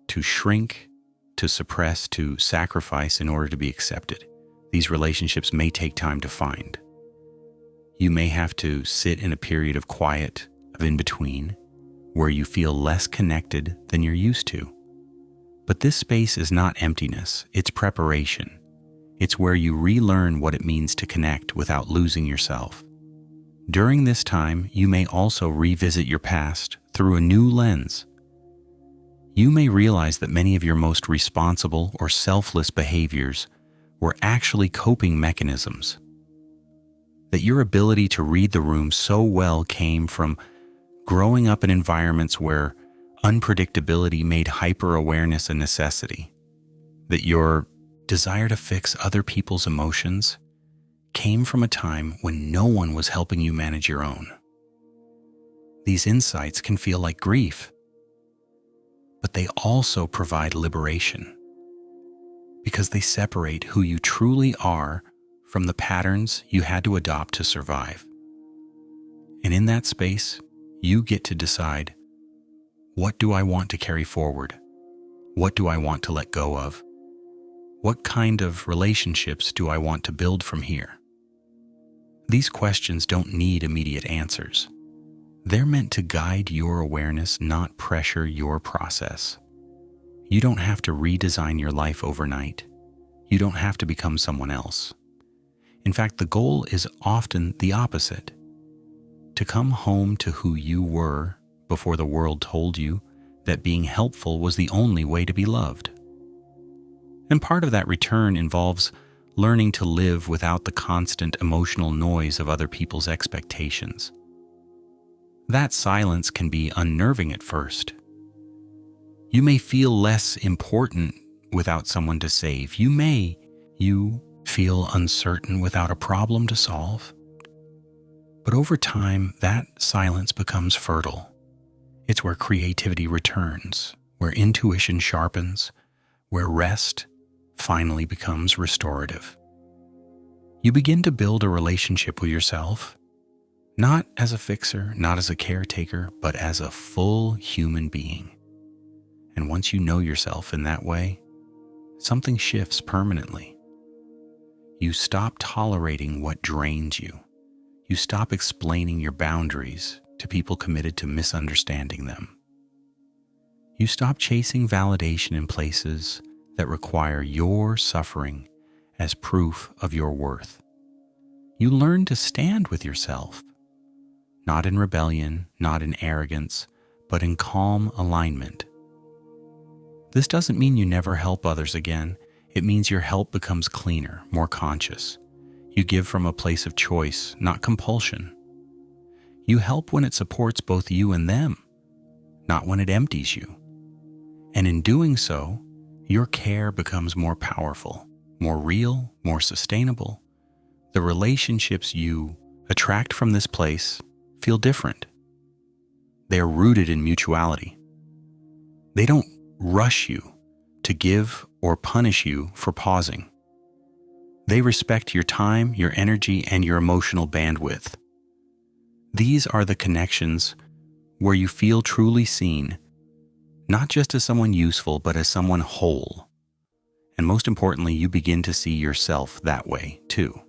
to shrink, to suppress, to sacrifice in order to be accepted. These relationships may take time to find. You may have to sit in a period of quiet, of in-between, where you feel less connected than you're used to. But this space is not emptiness, it's preparation. It's where you relearn what it means to connect without losing yourself. During this time, you may also revisit your past through a new lens. You may realize that many of your most responsible or selfless behaviors were actually coping mechanisms. That your ability to read the room so well came from growing up in environments where unpredictability made hyper-awareness a necessity. That your desire to fix other people's emotions came from a time when no one was helping you manage your own. These insights can feel like grief, but they also provide liberation because they separate who you truly are from the patterns you had to adopt to survive. And in that space, you get to decide, what do I want to carry forward? What do I want to let go of? What kind of relationships do I want to build from here? These questions don't need immediate answers. They're meant to guide your awareness, not pressure your process. You don't have to redesign your life overnight. You don't have to become someone else. In fact, the goal is often the opposite. To come home to who you were before the world told you that being helpful was the only way to be loved. And part of that return involves learning to live without the constant emotional noise of other people's expectations. That silence can be unnerving at first. You may feel less important without someone to save. You feel uncertain without a problem to solve. But over time, that silence becomes fertile. It's where creativity returns, where intuition sharpens, where rest finally becomes restorative. You begin to build a relationship with yourself, not as a fixer, not as a caretaker, but as a full human being. And once you know yourself in that way, something shifts permanently. You stop tolerating what drains you. You stop explaining your boundaries to people committed to misunderstanding them. You stop chasing validation in places that require your suffering as proof of your worth. You learn to stand with yourself, not in rebellion, not in arrogance, but in calm alignment. This doesn't mean you never help others again. It means your help becomes cleaner, more conscious. You give from a place of choice, not compulsion. You help when it supports both you and them, not when it empties you. And in doing so, your care becomes more powerful, more real, more sustainable. The relationships you attract from this place feel different. They are rooted in mutuality. They don't rush you to give or punish you for pausing. They respect your time, your energy, and your emotional bandwidth. These are the connections where you feel truly seen, not just as someone useful, but as someone whole. And most importantly, you begin to see yourself that way too.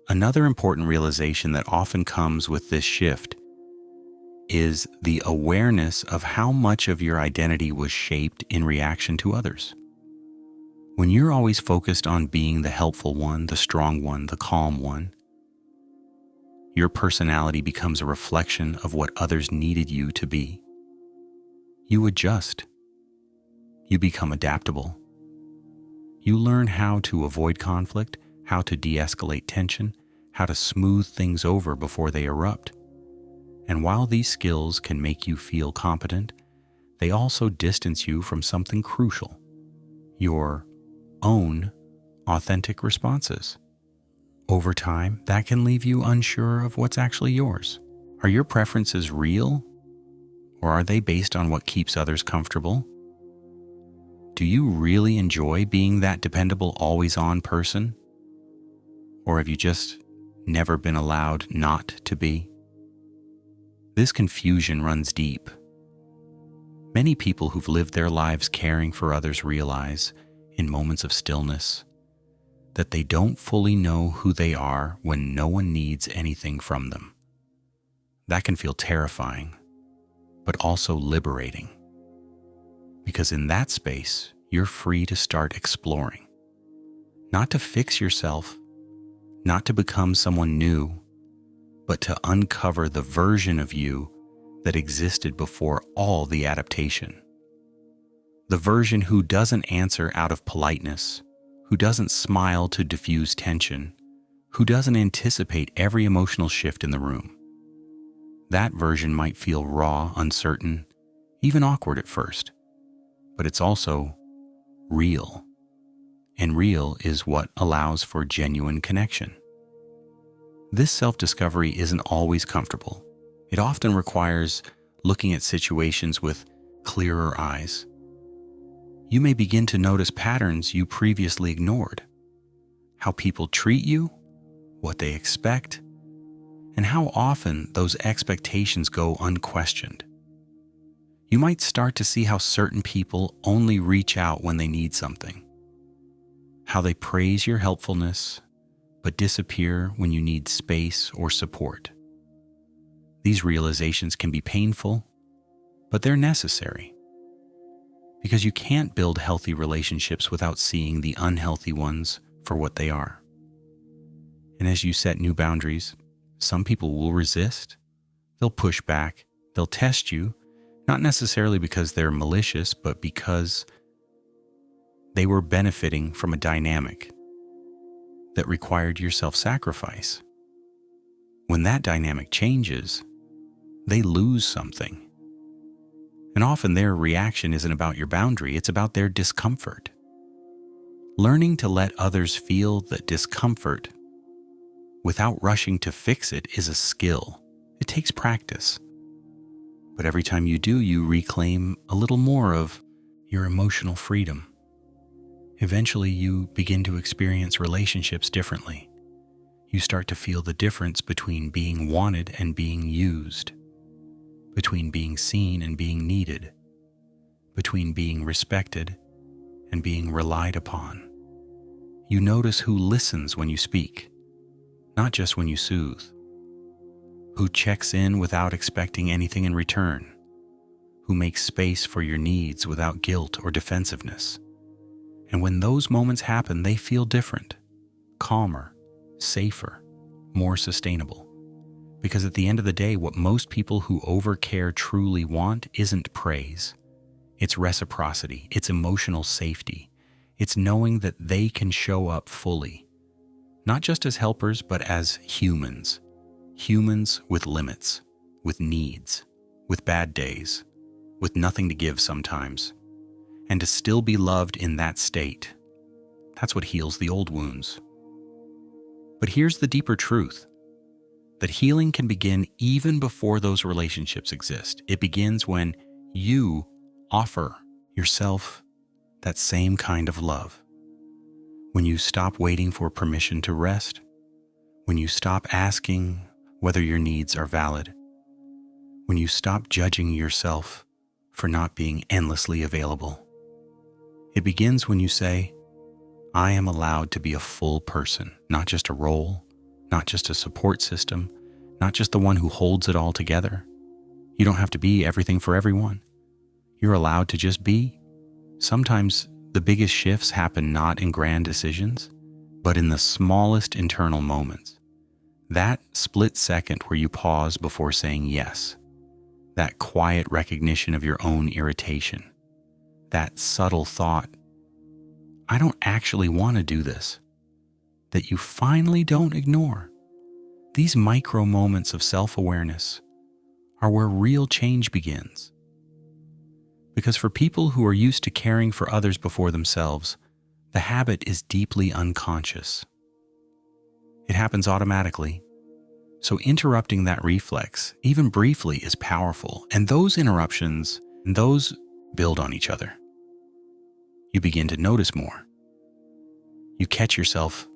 Another important realization that often comes with this shift is the awareness of how much of your identity was shaped in reaction to others. When you're always focused on being the helpful one, the strong one, the calm one, your personality becomes a reflection of what others needed you to be. You adjust. You become adaptable. You learn how to avoid conflict, how to de-escalate tension, how to smooth things over before they erupt. And while these skills can make you feel competent, they also distance you from something crucial: your own authentic responses. Over time, that can leave you unsure of what's actually yours. Are your preferences real, or are they based on what keeps others comfortable? Do you really enjoy being that dependable, always-on person? Or have you just never been allowed not to be? This confusion runs deep. Many people who've lived their lives caring for others realize, in moments of stillness, that they don't fully know who they are when no one needs anything from them. That can feel terrifying, but also liberating. Because in that space, you're free to start exploring. Not to fix yourself, not to become someone new, but to uncover the version of you that existed before all the adaptation. The version who doesn't answer out of politeness, who doesn't smile to diffuse tension, who doesn't anticipate every emotional shift in the room. That version might feel raw, uncertain, even awkward at first, but it's also real. And real is what allows for genuine connection. This self-discovery isn't always comfortable. It often requires looking at situations with clearer eyes. You may begin to notice patterns you previously ignored. How people treat you, what they expect, and how often those expectations go unquestioned. You might start to see how certain people only reach out when they need something. How they praise your helpfulness, but disappear when you need space or support. These realizations can be painful, but they're necessary. Because you can't build healthy relationships without seeing the unhealthy ones for what they are. And as you set new boundaries, some people will resist, they'll push back, they'll test you, not necessarily because they're malicious, but because they were benefiting from a dynamic that required your self-sacrifice. When that dynamic changes, they lose something. And often their reaction isn't about your boundary, it's about their discomfort. Learning to let others feel the discomfort without rushing to fix it is a skill. It takes practice. But every time you do, you reclaim a little more of your emotional freedom. Eventually, you begin to experience relationships differently. You start to feel the difference between being wanted and being used, between being seen and being needed, between being respected and being relied upon. You notice who listens when you speak, not just when you soothe, who checks in without expecting anything in return, who makes space for your needs without guilt or defensiveness. And when those moments happen, they feel different, calmer, safer, more sustainable. Because at the end of the day, what most people who overcare truly want isn't praise. It's reciprocity, it's emotional safety. It's knowing that they can show up fully, not just as helpers, but as humans. Humans with limits, with needs, with bad days, with nothing to give sometimes. And to still be loved in that state. That's what heals the old wounds. But here's the deeper truth, that healing can begin even before those relationships exist. It begins when you offer yourself that same kind of love. When you stop waiting for permission to rest, when you stop asking whether your needs are valid, when you stop judging yourself for not being endlessly available. It begins when you say, I am allowed to be a full person, not just a role, not just a support system, not just the one who holds it all together. You don't have to be everything for everyone. You're allowed to just be. Sometimes the biggest shifts happen not in grand decisions, but in the smallest internal moments. That split second where you pause before saying yes, that quiet recognition of your own irritation, that subtle thought, I don't actually want to do this, that you finally don't ignore. These micro moments of self-awareness are where real change begins. Because for people who are used to caring for others before themselves, the habit is deeply unconscious. It happens automatically. So interrupting that reflex, even briefly, is powerful. And those interruptions, those build on each other. You begin to notice more. You catch yourself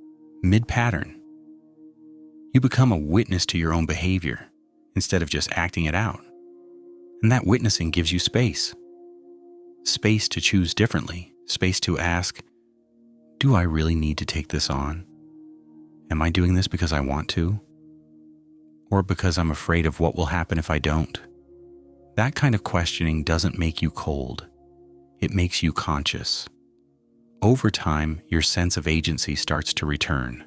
mid-pattern. You become a witness to your own behavior instead of just acting it out. And that witnessing gives you space. Space to choose differently. Space to ask, do I really need to take this on? Am I doing this because I want to? Or because I'm afraid of what will happen if I don't? That kind of questioning doesn't make you cold. It makes you conscious. Over time, your sense of agency starts to return.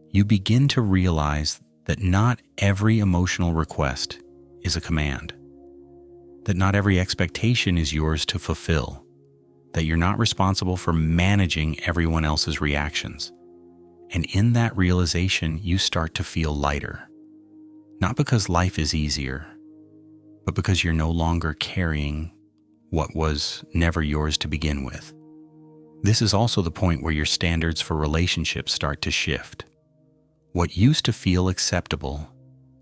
You begin to realize that not every emotional request is a command, that not every expectation is yours to fulfill, that you're not responsible for managing everyone else's reactions. And in that realization, you start to feel lighter. Not because life is easier, but because you're no longer carrying what was never yours to begin with. This is also the point where your standards for relationships start to shift. What used to feel acceptable,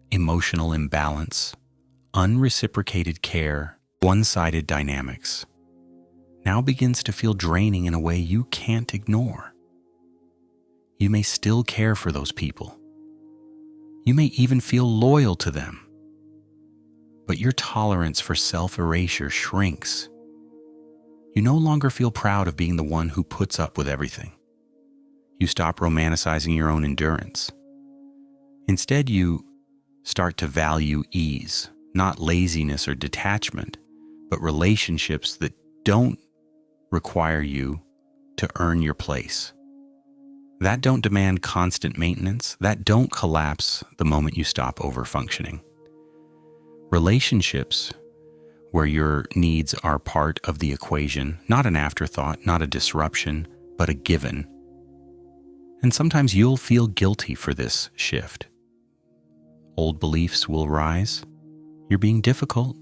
emotional imbalance, unreciprocated care, one-sided dynamics, now begins to feel draining in a way you can't ignore. You may still care for those people. You may even feel loyal to them. But your tolerance for self-erasure shrinks. You no longer feel proud of being the one who puts up with everything. You stop romanticizing your own endurance. Instead, you start to value ease, not laziness or detachment, but relationships that don't require you to earn your place. That don't demand constant maintenance, that don't collapse the moment you stop over-functioning. Relationships where your needs are part of the equation, not an afterthought, not a disruption, but a given. And sometimes you'll feel guilty for this shift. Old beliefs will rise. You're being difficult.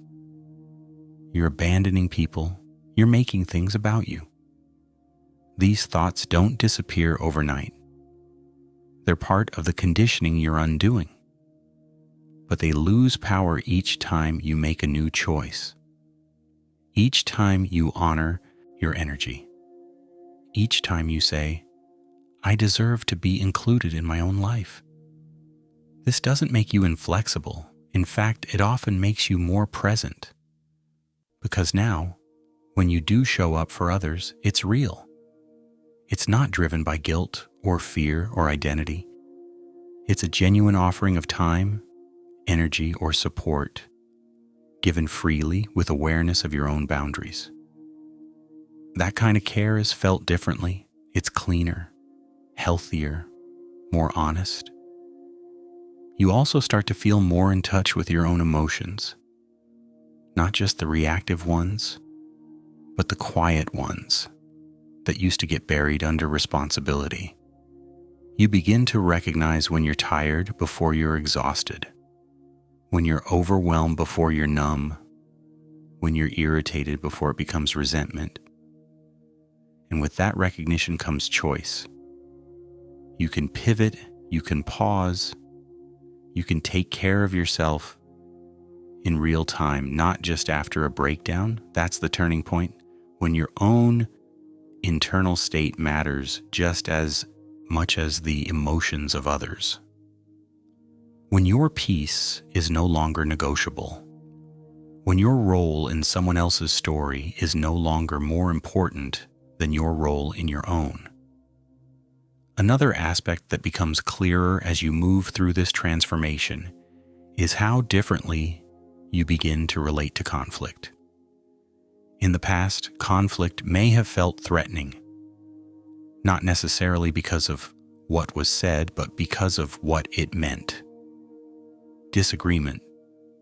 You're abandoning people. You're making things about you. These thoughts don't disappear overnight. They're part of the conditioning you're undoing. But they lose power each time you make a new choice. Each time you honor your energy. Each time you say, I deserve to be included in my own life. This doesn't make you inflexible. In fact, it often makes you more present. Because now, when you do show up for others, it's real. It's not driven by guilt or fear or identity. It's a genuine offering of time, energy, or support, given freely with awareness of your own boundaries. That kind of care is felt differently. It's cleaner, healthier, more honest. You also start to feel more in touch with your own emotions, not just the reactive ones, but the quiet ones that used to get buried under responsibility. You begin to recognize when you're tired before you're exhausted, when you're overwhelmed before you're numb, when you're irritated before it becomes resentment. And with that recognition comes choice. You can pivot, you can pause, you can take care of yourself in real time, not just after a breakdown. That's the turning point, when your own internal state matters just as much as the emotions of others. When your peace is no longer negotiable, when your role in someone else's story is no longer more important than your role in your own. Another aspect that becomes clearer as you move through this transformation is how differently you begin to relate to conflict. In the past, conflict may have felt threatening, not necessarily because of what was said, but because of what it meant. Disagreement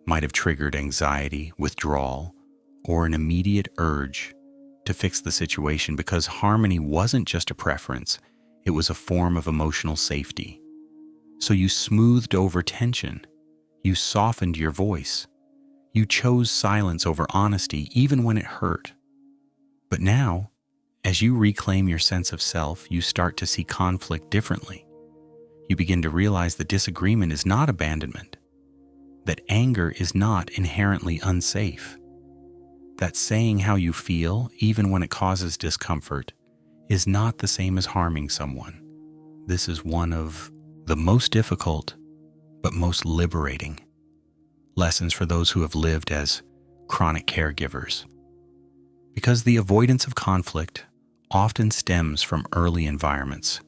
might have triggered anxiety, withdrawal, or an immediate urge to fix the situation because harmony wasn't just a preference, it was a form of emotional safety. So you smoothed over tension, you softened your voice, you chose silence over honesty even when it hurt. But now, as you reclaim your sense of self, you start to see conflict differently. You begin to realize that disagreement is not abandonment, that anger is not inherently unsafe, that saying how you feel, even when it causes discomfort, is not the same as harming someone. This is one of the most difficult, but most liberating lessons for those who have lived as chronic caregivers. Because the avoidance of conflict often stems from early environments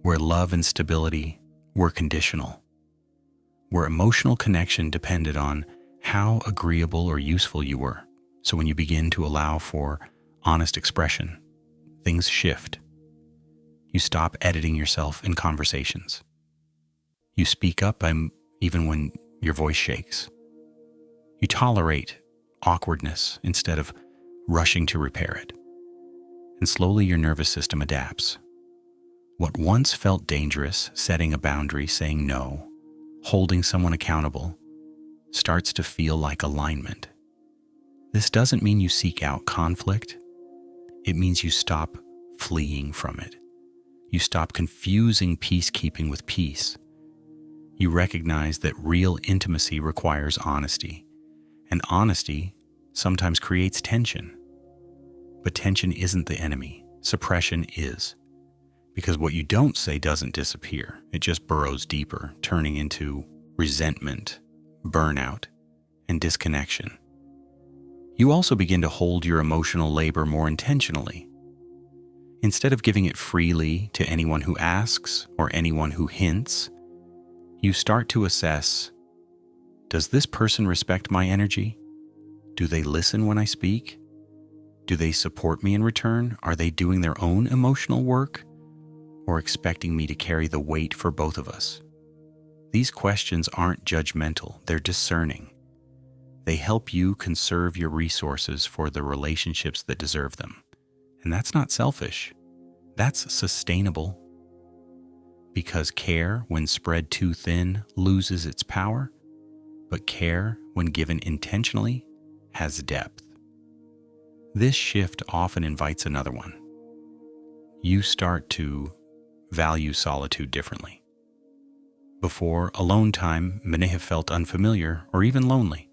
where love and stability were conditional, where emotional connection depended on how agreeable or useful you were. So when you begin to allow for honest expression, things shift. You stop editing yourself in conversations. You speak up even when your voice shakes. You tolerate awkwardness instead of rushing to repair it. And slowly your nervous system adapts. What once felt dangerous, setting a boundary, saying no, holding someone accountable, starts to feel like alignment. This doesn't mean you seek out conflict. It means you stop fleeing from it. You stop confusing peacekeeping with peace. You recognize that real intimacy requires honesty, and honesty sometimes creates tension. But tension isn't the enemy. Suppression is. Because what you don't say doesn't disappear. It just burrows deeper, turning into resentment, burnout, and disconnection. You also begin to hold your emotional labor more intentionally. Instead of giving it freely to anyone who asks or anyone who hints, you start to assess, does this person respect my energy? Do they listen when I speak? Do they support me in return? Are they doing their own emotional work or expecting me to carry the weight for both of us? These questions aren't judgmental, they're discerning. They help you conserve your resources for the relationships that deserve them. And that's not selfish. That's sustainable. Because care, when spread too thin, loses its power, but care, when given intentionally, has depth. This shift often invites another one. You start to value solitude differently. Before, alone time may have felt unfamiliar or even lonely.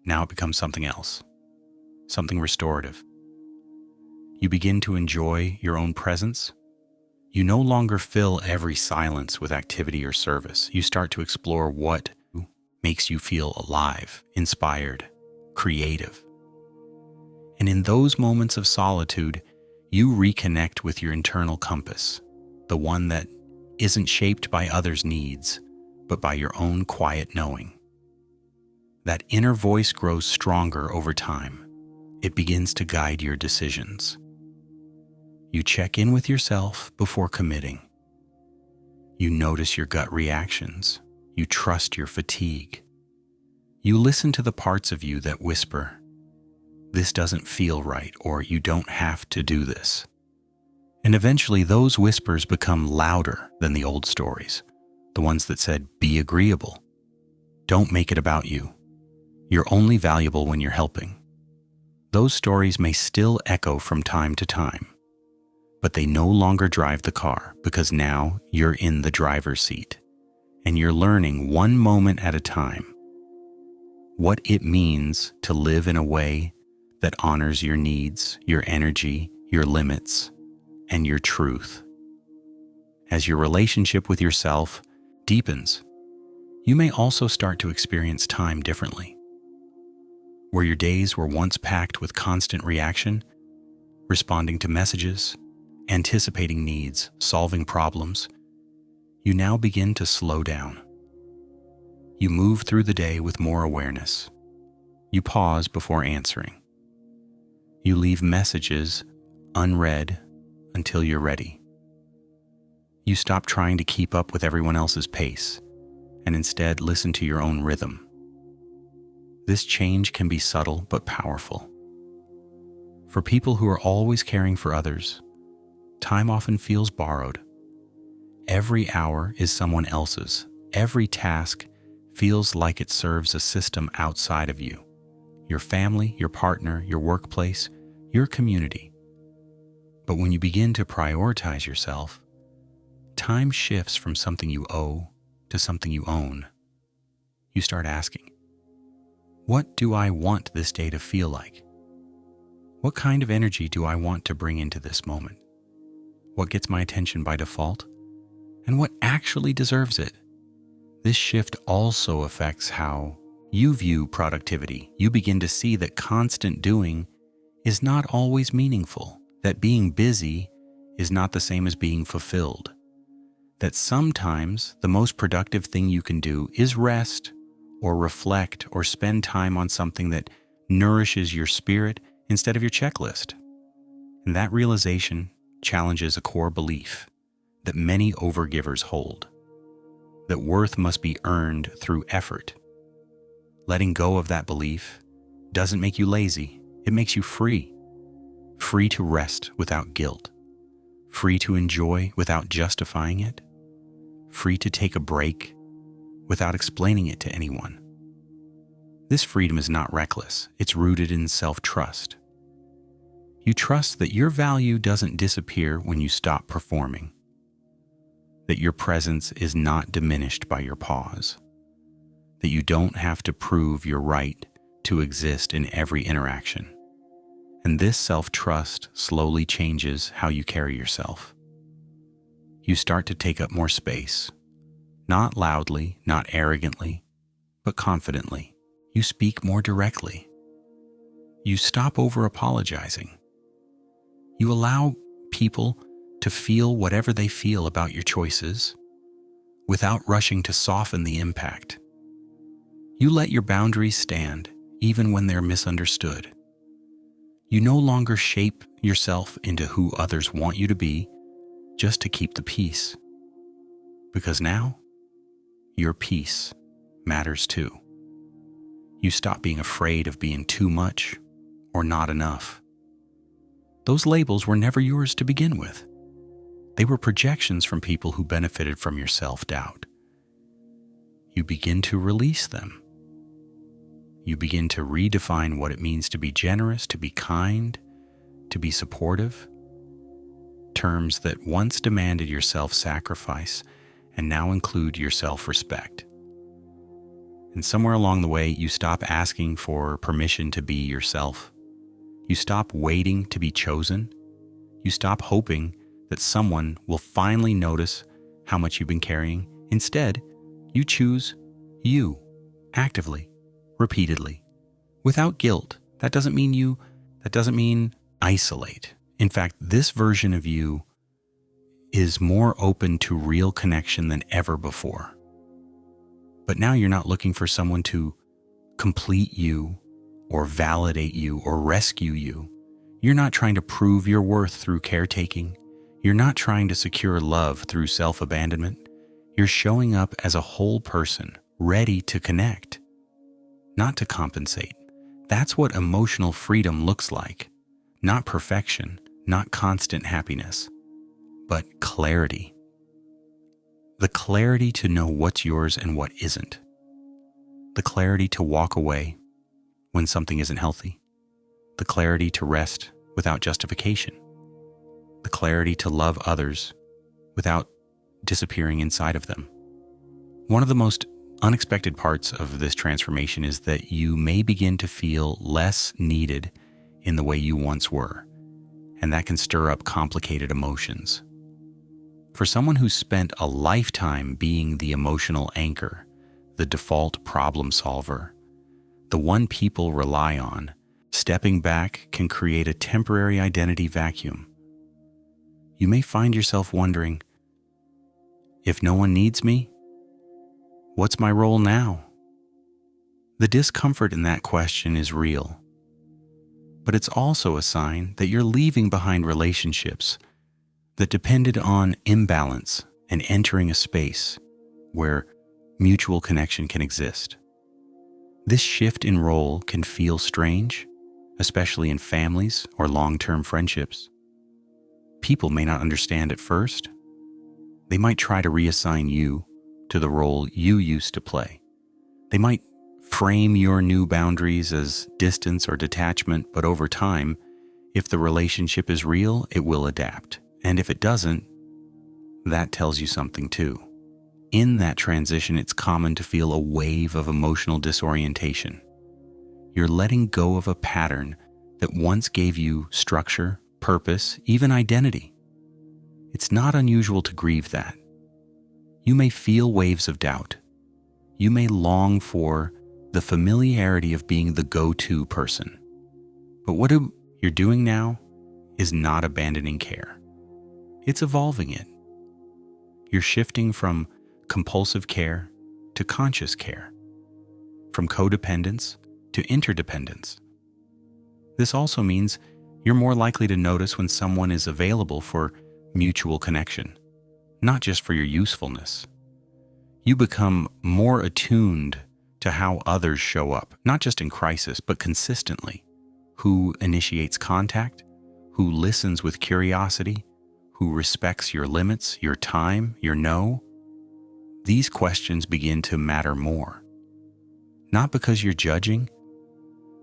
Now it becomes something else, something restorative. You begin to enjoy your own presence. You no longer fill every silence with activity or service. You start to explore what makes you feel alive, inspired, creative. And in those moments of solitude, you reconnect with your internal compass, the one that isn't shaped by others' needs, but by your own quiet knowing. That inner voice grows stronger over time. It begins to guide your decisions. You check in with yourself before committing. You notice your gut reactions. You trust your fatigue. You listen to the parts of you that whisper, "This doesn't feel right," or "You don't have to do this." And eventually those whispers become louder than the old stories, the ones that said, "Be agreeable. Don't make it about you. You're only valuable when you're helping." Those stories may still echo from time to time, but they no longer drive the car because now you're in the driver's seat and you're learning one moment at a time what it means to live in a way that honors your needs, your energy, your limits, and your truth. As your relationship with yourself deepens, you may also start to experience time differently. Where your days were once packed with constant reaction, responding to messages, anticipating needs, solving problems, you now begin to slow down. You move through the day with more awareness. You pause before answering. You leave messages unread until you're ready. You stop trying to keep up with everyone else's pace and instead listen to your own rhythm. This change can be subtle but powerful. For people who are always caring for others, time often feels borrowed. Every hour is someone else's. Every task feels like it serves a system outside of you. Your family, your partner, your workplace, your community. But when you begin to prioritize yourself, time shifts from something you owe to something you own. You start asking, what do I want this day to feel like? What kind of energy do I want to bring into this moment? What gets my attention by default? And what actually deserves it? This shift also affects how you view productivity. You begin to see that constant doing is not always meaningful, that being busy is not the same as being fulfilled, that sometimes the most productive thing you can do is rest or reflect or spend time on something that nourishes your spirit instead of your checklist. And that realization challenges a core belief that many overgivers hold, that worth must be earned through effort. Letting go of that belief doesn't make you lazy, it makes you free. Free to rest without guilt, free to enjoy without justifying it, free to take a break without explaining it to anyone. This freedom is not reckless, it's rooted in self-trust. You trust that your value doesn't disappear when you stop performing, that your presence is not diminished by your pause, that you don't have to prove your right to exist in every interaction. And this self-trust slowly changes how you carry yourself. You start to take up more space, not loudly, not arrogantly, but confidently. You speak more directly. You stop over-apologizing. You allow people to feel whatever they feel about your choices without rushing to soften the impact. You let your boundaries stand even when they're misunderstood. You no longer shape yourself into who others want you to be just to keep the peace. Because now, your peace matters too. You stop being afraid of being too much or not enough. Those labels were never yours to begin with. They were projections from people who benefited from your self-doubt. You begin to release them. You begin to redefine what it means to be generous, to be kind, to be supportive. Terms that once demanded your self-sacrifice and now include your self-respect. And somewhere along the way, you stop asking for permission to be yourself. You stop waiting to be chosen. You stop hoping that someone will finally notice how much you've been carrying. Instead, you choose you, actively, repeatedly, without guilt. That doesn't mean isolate. In fact, this version of you is more open to real connection than ever before. But now you're not looking for someone to complete you or validate you or rescue you. You're not trying to prove your worth through caretaking. You're not trying to secure love through self-abandonment. You're showing up as a whole person, ready to connect, not to compensate. That's what emotional freedom looks like. Not perfection, not constant happiness, but clarity. The clarity to know what's yours and what isn't. The clarity to walk away when something isn't healthy. The clarity to rest without justification. The clarity to love others without disappearing inside of them. One of the most unexpected parts of this transformation is that you may begin to feel less needed in the way you once were, and that can stir up complicated emotions. For someone who's spent a lifetime being the emotional anchor, the default problem solver, the one people rely on, stepping back can create a temporary identity vacuum. You may find yourself wondering, if no one needs me, what's my role now? The discomfort in that question is real, but it's also a sign that you're leaving behind relationships that depended on imbalance and entering a space where mutual connection can exist. This shift in role can feel strange, especially in families or long-term friendships. People may not understand at first. They might try to reassign you to the role you used to play. They might frame your new boundaries as distance or detachment, but over time, if the relationship is real, it will adapt. And if it doesn't, that tells you something too. In that transition, it's common to feel a wave of emotional disorientation. You're letting go of a pattern that once gave you structure, purpose, even identity. It's not unusual to grieve that. You may feel waves of doubt. You may long for the familiarity of being the go-to person. But what you're doing now is not abandoning care. It's evolving it. You're shifting from compulsive care to conscious care, from codependence to interdependence. This also means you're more likely to notice when someone is available for mutual connection, not just for your usefulness. You become more attuned to how others show up, not just in crisis, but consistently. Who initiates contact, who listens with curiosity, who respects your limits, your time, your no. These questions begin to matter more. Not because you're judging,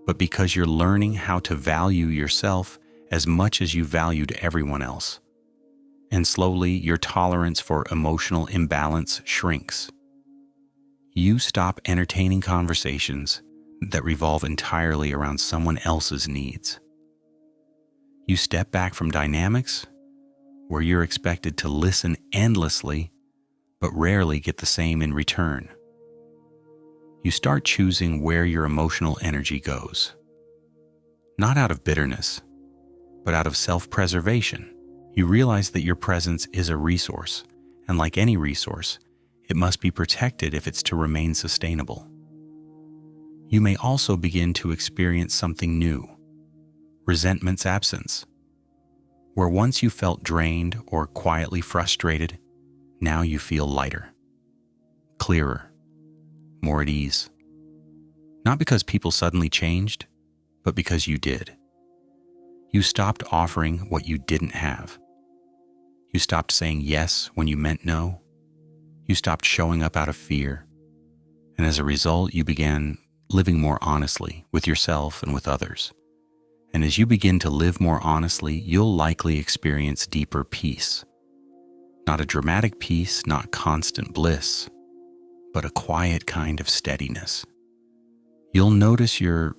but because you're learning how to value yourself as much as you valued everyone else. And slowly, your tolerance for emotional imbalance shrinks. You stop entertaining conversations that revolve entirely around someone else's needs. You step back from dynamics where you're expected to listen endlessly, but rarely get the same in return. You start choosing where your emotional energy goes. Not out of bitterness, but out of self-preservation. You realize that your presence is a resource, and like any resource, it must be protected if it's to remain sustainable. You may also begin to experience something new, resentment's absence. Where once you felt drained or quietly frustrated, now you feel lighter, clearer, more at ease. Not because people suddenly changed, but because you did. You stopped offering what you didn't have. You stopped saying yes when you meant no. You stopped showing up out of fear. And as a result, you began living more honestly with yourself and with others. And as you begin to live more honestly, you'll likely experience deeper peace. Not a dramatic peace, not constant bliss, but a quiet kind of steadiness. You'll notice your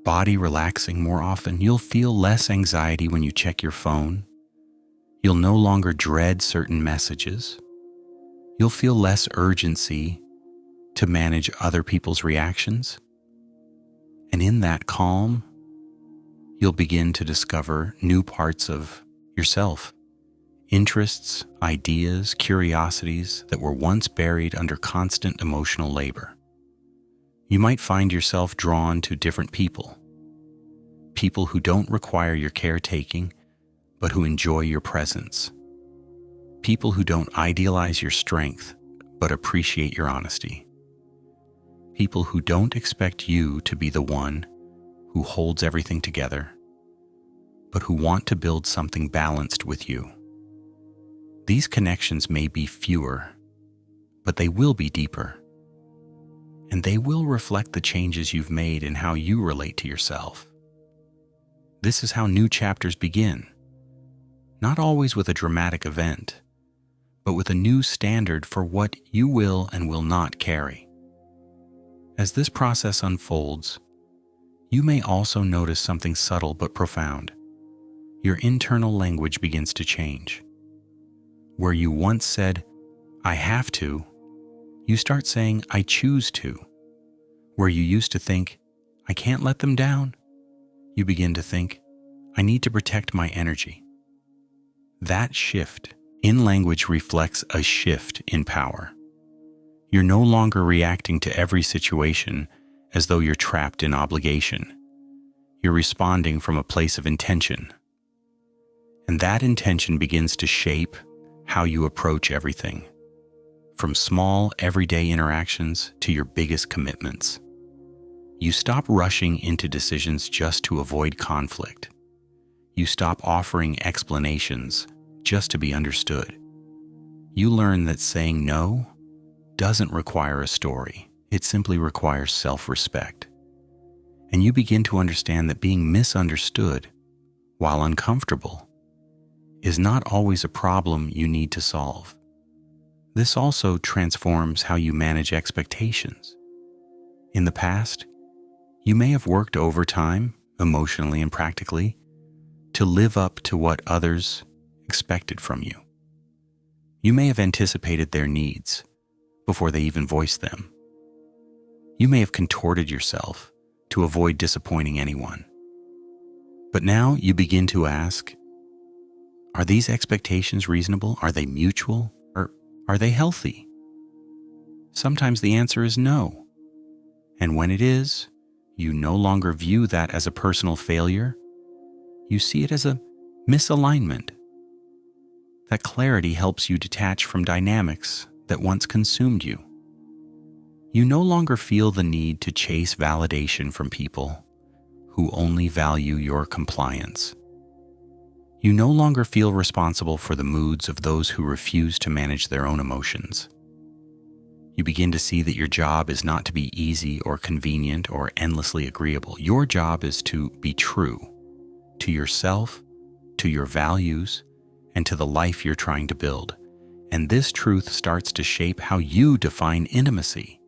body relaxing more often. You'll feel less anxiety when you check your phone. You'll no longer dread certain messages. You'll feel less urgency to manage other people's reactions. And in that calm, you'll begin to discover new parts of yourself, interests, ideas, curiosities that were once buried under constant emotional labor. You might find yourself drawn to different people who don't require your caretaking, but who enjoy your presence. People who don't idealize your strength, but appreciate your honesty. People who don't expect you to be the one who holds everything together, but who want to build something balanced with you. These connections may be fewer, but they will be deeper. And they will reflect the changes you've made in how you relate to yourself. This is how new chapters begin, not always with a dramatic event, but with a new standard for what you will and will not carry. As this process unfolds, you may also notice something subtle but profound. Your internal language begins to change. Where you once said, "I have to," you start saying, "I choose to." Where you used to think, "I can't let them down," you begin to think, "I need to protect my energy." That shift in language reflects a shift in power. You're no longer reacting to every situation as though you're trapped in obligation. You're responding from a place of intention. And that intention begins to shape how you approach everything, from small, everyday interactions to your biggest commitments. You stop rushing into decisions just to avoid conflict. You stop offering explanations just to be understood. You learn that saying no doesn't require a story. It simply requires self-respect. And you begin to understand that being misunderstood, while uncomfortable, is not always a problem you need to solve. This also transforms how you manage expectations. In the past, you may have worked overtime, emotionally and practically, to live up to what others expected from you. You may have anticipated their needs before they even voiced them. You may have contorted yourself to avoid disappointing anyone. But now you begin to ask, are these expectations reasonable? Are they mutual? Or are they healthy? Sometimes the answer is no. And when it is, you no longer view that as a personal failure. You see it as a misalignment. That clarity helps you detach from dynamics that once consumed you. You no longer feel the need to chase validation from people who only value your compliance. You no longer feel responsible for the moods of those who refuse to manage their own emotions. You begin to see that your job is not to be easy or convenient or endlessly agreeable. Your job is to be true to yourself, to your values, and to the life you're trying to build. And this truth starts to shape how you define intimacy.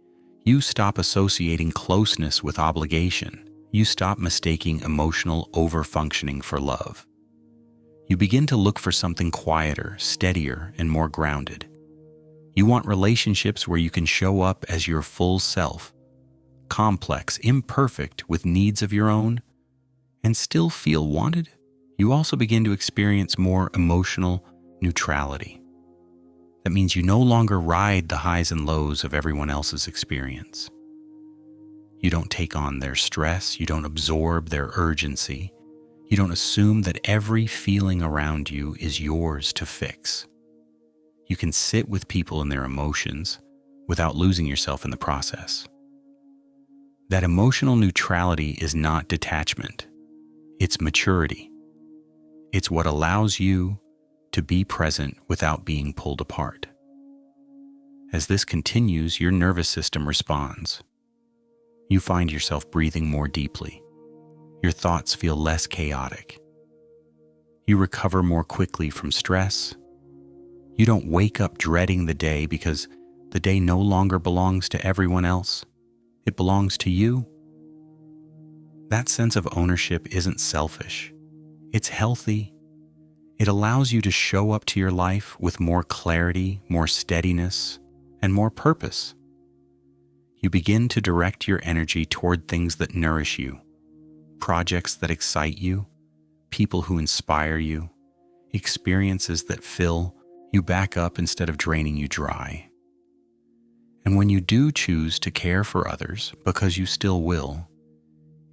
You stop associating closeness with obligation. You stop mistaking emotional overfunctioning for love. You begin to look for something quieter, steadier, and more grounded. You want relationships where you can show up as your full self, complex, imperfect, with needs of your own, and still feel wanted. You also begin to experience more emotional neutrality. That means you no longer ride the highs and lows of everyone else's experience. You don't take on their stress. You don't absorb their urgency. You don't assume that every feeling around you is yours to fix. You can sit with people and their emotions without losing yourself in the process. That emotional neutrality is not detachment. It's maturity. It's what allows you to be present without being pulled apart. As this continues, your nervous system responds. You find yourself breathing more deeply. Your thoughts feel less chaotic. You recover more quickly from stress. You don't wake up dreading the day because the day no longer belongs to everyone else. It belongs to you. That sense of ownership isn't selfish. It's healthy. It allows you to show up to your life with more clarity, more steadiness, and more purpose. You begin to direct your energy toward things that nourish you, projects that excite you, people who inspire you, experiences that fill you back up instead of draining you dry. And when you do choose to care for others, because you still will,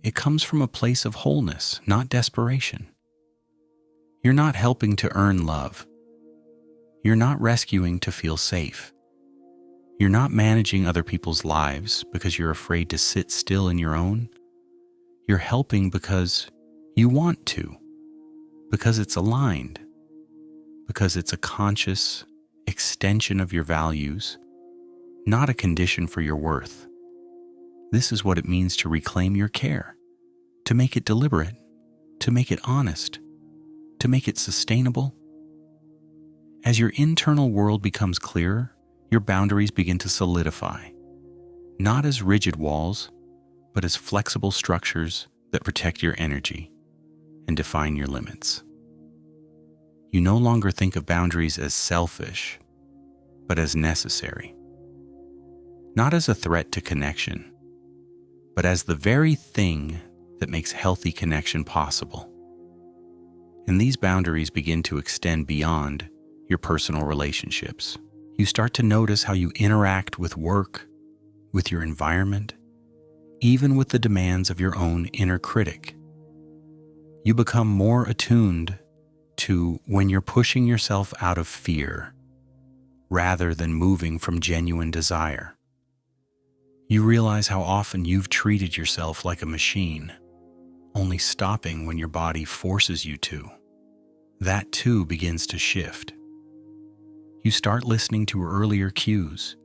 it comes from a place of wholeness, not desperation. You're not helping to earn love. You're not rescuing to feel safe. You're not managing other people's lives because you're afraid to sit still in your own. You're helping because you want to, because it's aligned, because it's a conscious extension of your values, not a condition for your worth. This is what it means to reclaim your care, to make it deliberate, to make it honest, to make it sustainable. As your internal world becomes clearer, your boundaries begin to solidify, not as rigid walls, but as flexible structures that protect your energy and define your limits. You no longer think of boundaries as selfish, but as necessary. Not as a threat to connection, but as the very thing that makes healthy connection possible. And these boundaries begin to extend beyond your personal relationships. You start to notice how you interact with work, with your environment, even with the demands of your own inner critic. You become more attuned to when you're pushing yourself out of fear rather than moving from genuine desire. You realize how often you've treated yourself like a machine, only stopping when your body forces you to. That too begins to shift. You start listening to earlier cues.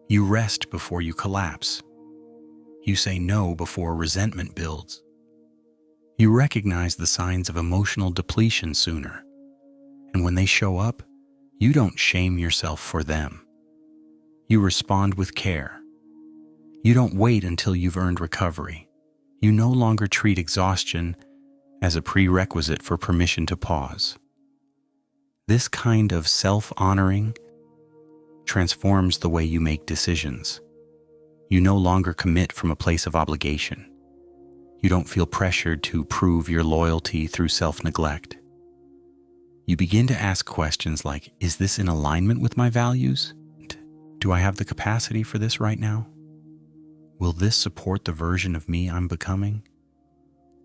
You rest before you collapse. You say no before resentment builds. You recognize the signs of emotional depletion sooner. And when they show up, you don't shame yourself for them. You respond with care. You don't wait until you've earned recovery. You no longer treat exhaustion as a prerequisite for permission to pause. This kind of self-honoring transforms the way you make decisions. You no longer commit from a place of obligation. You don't feel pressured to prove your loyalty through self-neglect. You begin to ask questions like, is this in alignment with my values? Do I have the capacity for this right now? Will this support the version of me I'm becoming?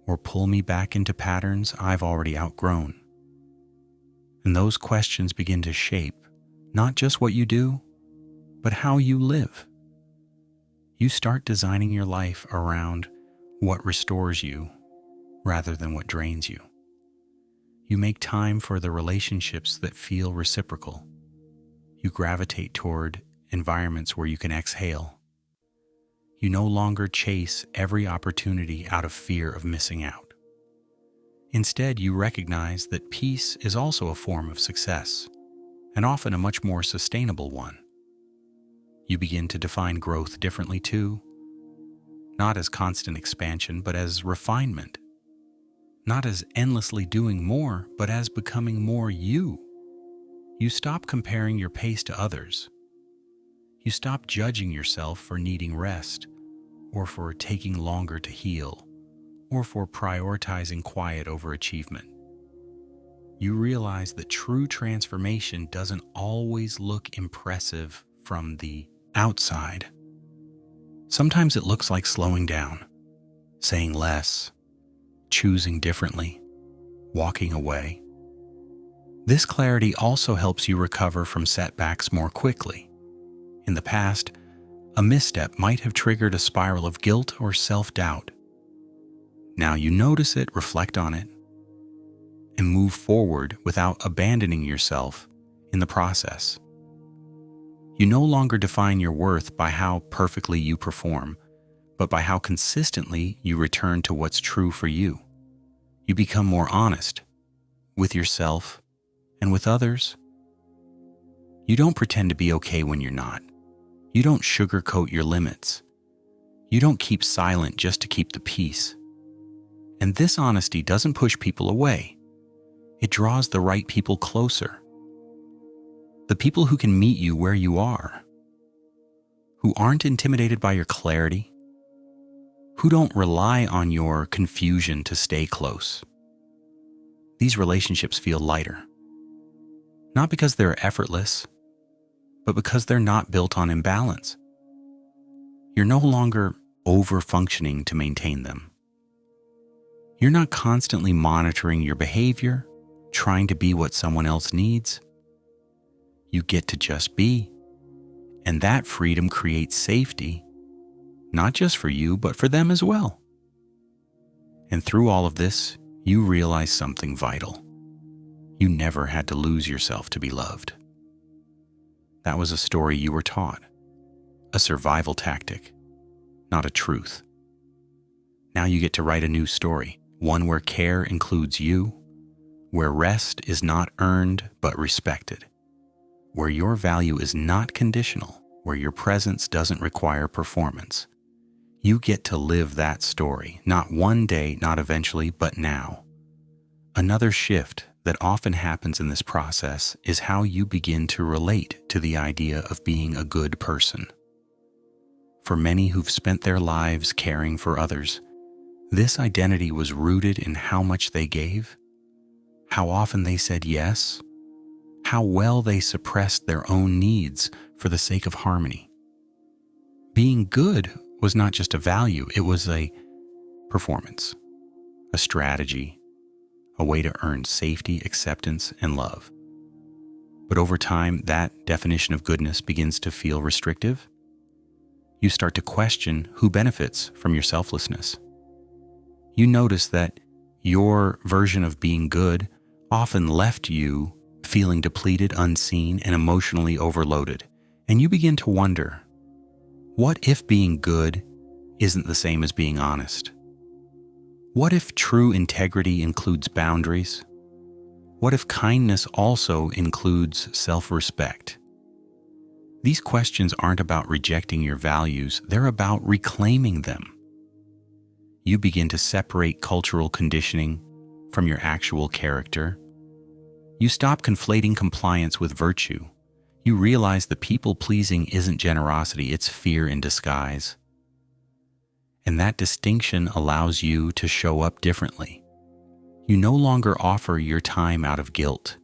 Or pull me back into patterns I've already outgrown? And those questions begin to shape not just what you do, but how you live. You start designing your life around what restores you rather than what drains you. You make time for the relationships that feel reciprocal. You gravitate toward environments where you can exhale. You no longer chase every opportunity out of fear of missing out. Instead, you recognize that peace is also a form of success, and often a much more sustainable one. You begin to define growth differently too, not as constant expansion, but as refinement. Not as endlessly doing more, but as becoming more you. You stop comparing your pace to others. You stop judging yourself for needing rest, or for taking longer to heal, or for prioritizing quiet over achievement. You realize that true transformation doesn't always look impressive from the outside. Sometimes it looks like slowing down, saying less, choosing differently, walking away. This clarity also helps you recover from setbacks more quickly. In the past, a misstep might have triggered a spiral of guilt or self-doubt. Now you notice it, reflect on it, and move forward without abandoning yourself in the process. You no longer define your worth by how perfectly you perform, but by how consistently you return to what's true for you. You become more honest with yourself and with others. You don't pretend to be okay when you're not. You don't sugarcoat your limits. You don't keep silent just to keep the peace. And this honesty doesn't push people away. It draws the right people closer. The people who can meet you where you are, who aren't intimidated by your clarity, who don't rely on your confusion to stay close. These relationships feel lighter. Not because they're effortless, but because they're not built on imbalance. You're no longer over-functioning to maintain them. You're not constantly monitoring your behavior, trying to be what someone else needs. You get to just be, and that freedom creates safety, not just for you, but for them as well. And through all of this, you realize something vital. You never had to lose yourself to be loved. That was a story you were taught, a survival tactic, not a truth. Now you get to write a new story, one where care includes you, where rest is not earned but respected, where your value is not conditional, where your presence doesn't require performance. You get to live that story, not one day, not eventually, but now. Another shift that often happens in this process is how you begin to relate to the idea of being a good person. For many who've spent their lives caring for others, this identity was rooted in how much they gave, how often they said yes, how well they suppressed their own needs for the sake of harmony. Being good was not just a value, it was a performance, a strategy, a way to earn safety, acceptance, and love. But over time, that definition of goodness begins to feel restrictive. You start to question who benefits from your selflessness. You notice that your version of being good often left you feeling depleted, unseen, and emotionally overloaded. And you begin to wonder, what if being good isn't the same as being honest? What if true integrity includes boundaries? What if kindness also includes self-respect? These questions aren't about rejecting your values, they're about reclaiming them. You begin to separate cultural conditioning from your actual character. You stop conflating compliance with virtue. You realize that people-pleasing isn't generosity, it's fear in disguise. And that distinction allows you to show up differently. You no longer offer your time out of guilt.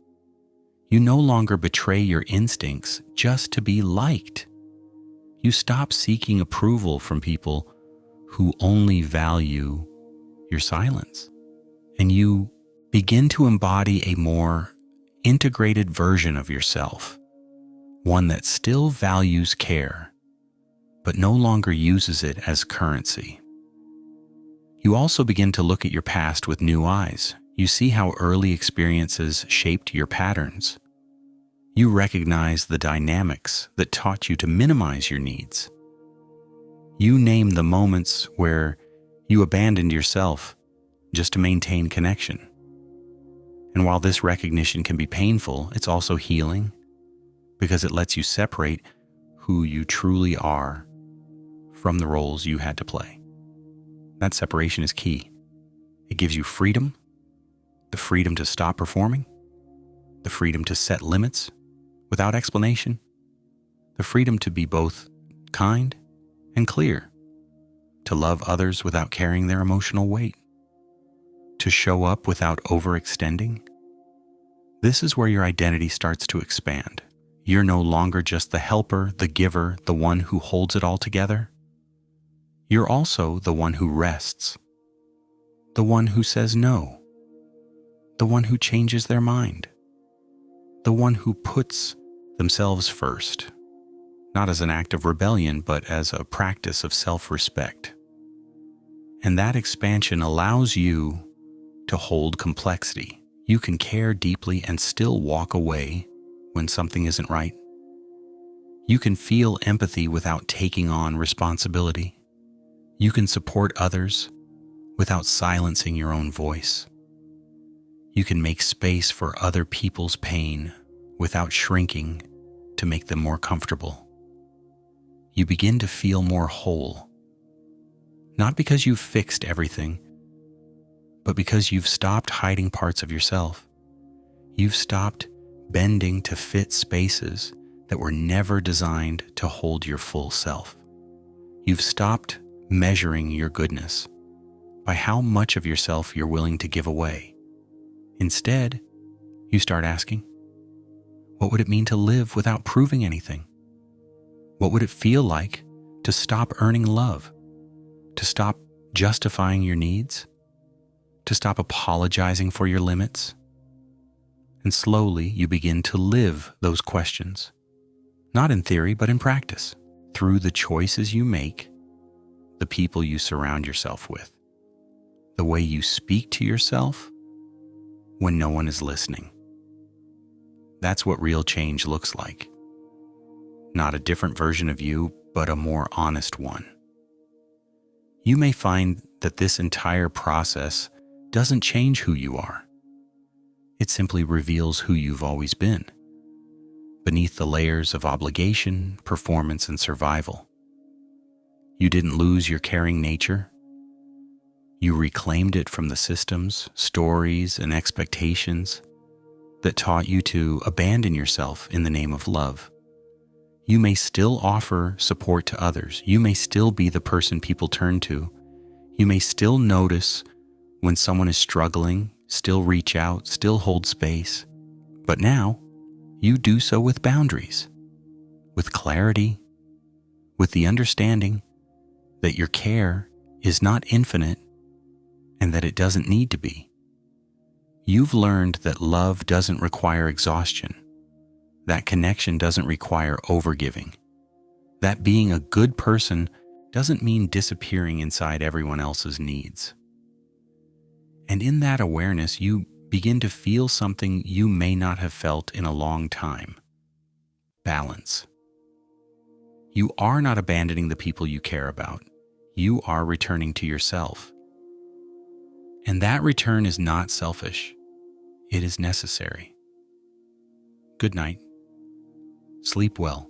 You no longer betray your instincts just to be liked. You stop seeking approval from people who only value your silence. And you begin to embody a more integrated version of yourself, one that still values care, but no longer uses it as currency. You also begin to look at your past with new eyes. You see how early experiences shaped your patterns. You recognize the dynamics that taught you to minimize your needs. You name the moments where you abandoned yourself just to maintain connection. And while this recognition can be painful, it's also healing because it lets you separate who you truly are from the roles you had to play. That separation is key. It gives you freedom, the freedom to stop performing, the freedom to set limits without explanation, the freedom to be both kind and clear, to love others without carrying their emotional weight, to show up without overextending. This is where your identity starts to expand. You're no longer just the helper, the giver, the one who holds it all together. You're also the one who rests, the one who says no, the one who changes their mind, the one who puts themselves first, not as an act of rebellion, but as a practice of self-respect. And that expansion allows you to hold complexity. You can care deeply and still walk away when something isn't right. You can feel empathy without taking on responsibility. You can support others without silencing your own voice. You can make space for other people's pain without shrinking to make them more comfortable. You begin to feel more whole, not because you've fixed everything, but because you've stopped hiding parts of yourself. You've stopped bending to fit spaces that were never designed to hold your full self. You've stopped measuring your goodness by how much of yourself you're willing to give away. Instead, you start asking, what would it mean to live without proving anything? What would it feel like to stop earning love? To stop justifying your needs? To stop apologizing for your limits? And slowly you begin to live those questions, not in theory, but in practice, through the choices you make, the people you surround yourself with, the way you speak to yourself when no one is listening. That's what real change looks like. Not a different version of you, but a more honest one. You may find that this entire process doesn't change who you are. It simply reveals who you've always been, beneath the layers of obligation, performance, and survival. You didn't lose your caring nature. You reclaimed it from the systems, stories, and expectations that taught you to abandon yourself in the name of love. You may still offer support to others. You may still be the person people turn to. You may still notice when someone is struggling, still reach out, still hold space. But now, you do so with boundaries, with clarity, with the understanding that your care is not infinite and that it doesn't need to be. You've learned that love doesn't require exhaustion, that connection doesn't require overgiving, that being a good person doesn't mean disappearing inside everyone else's needs. And in that awareness, you begin to feel something you may not have felt in a long time: balance. You are not abandoning the people you care about. You are returning to yourself. And that return is not selfish. It is necessary. Good night. Sleep well.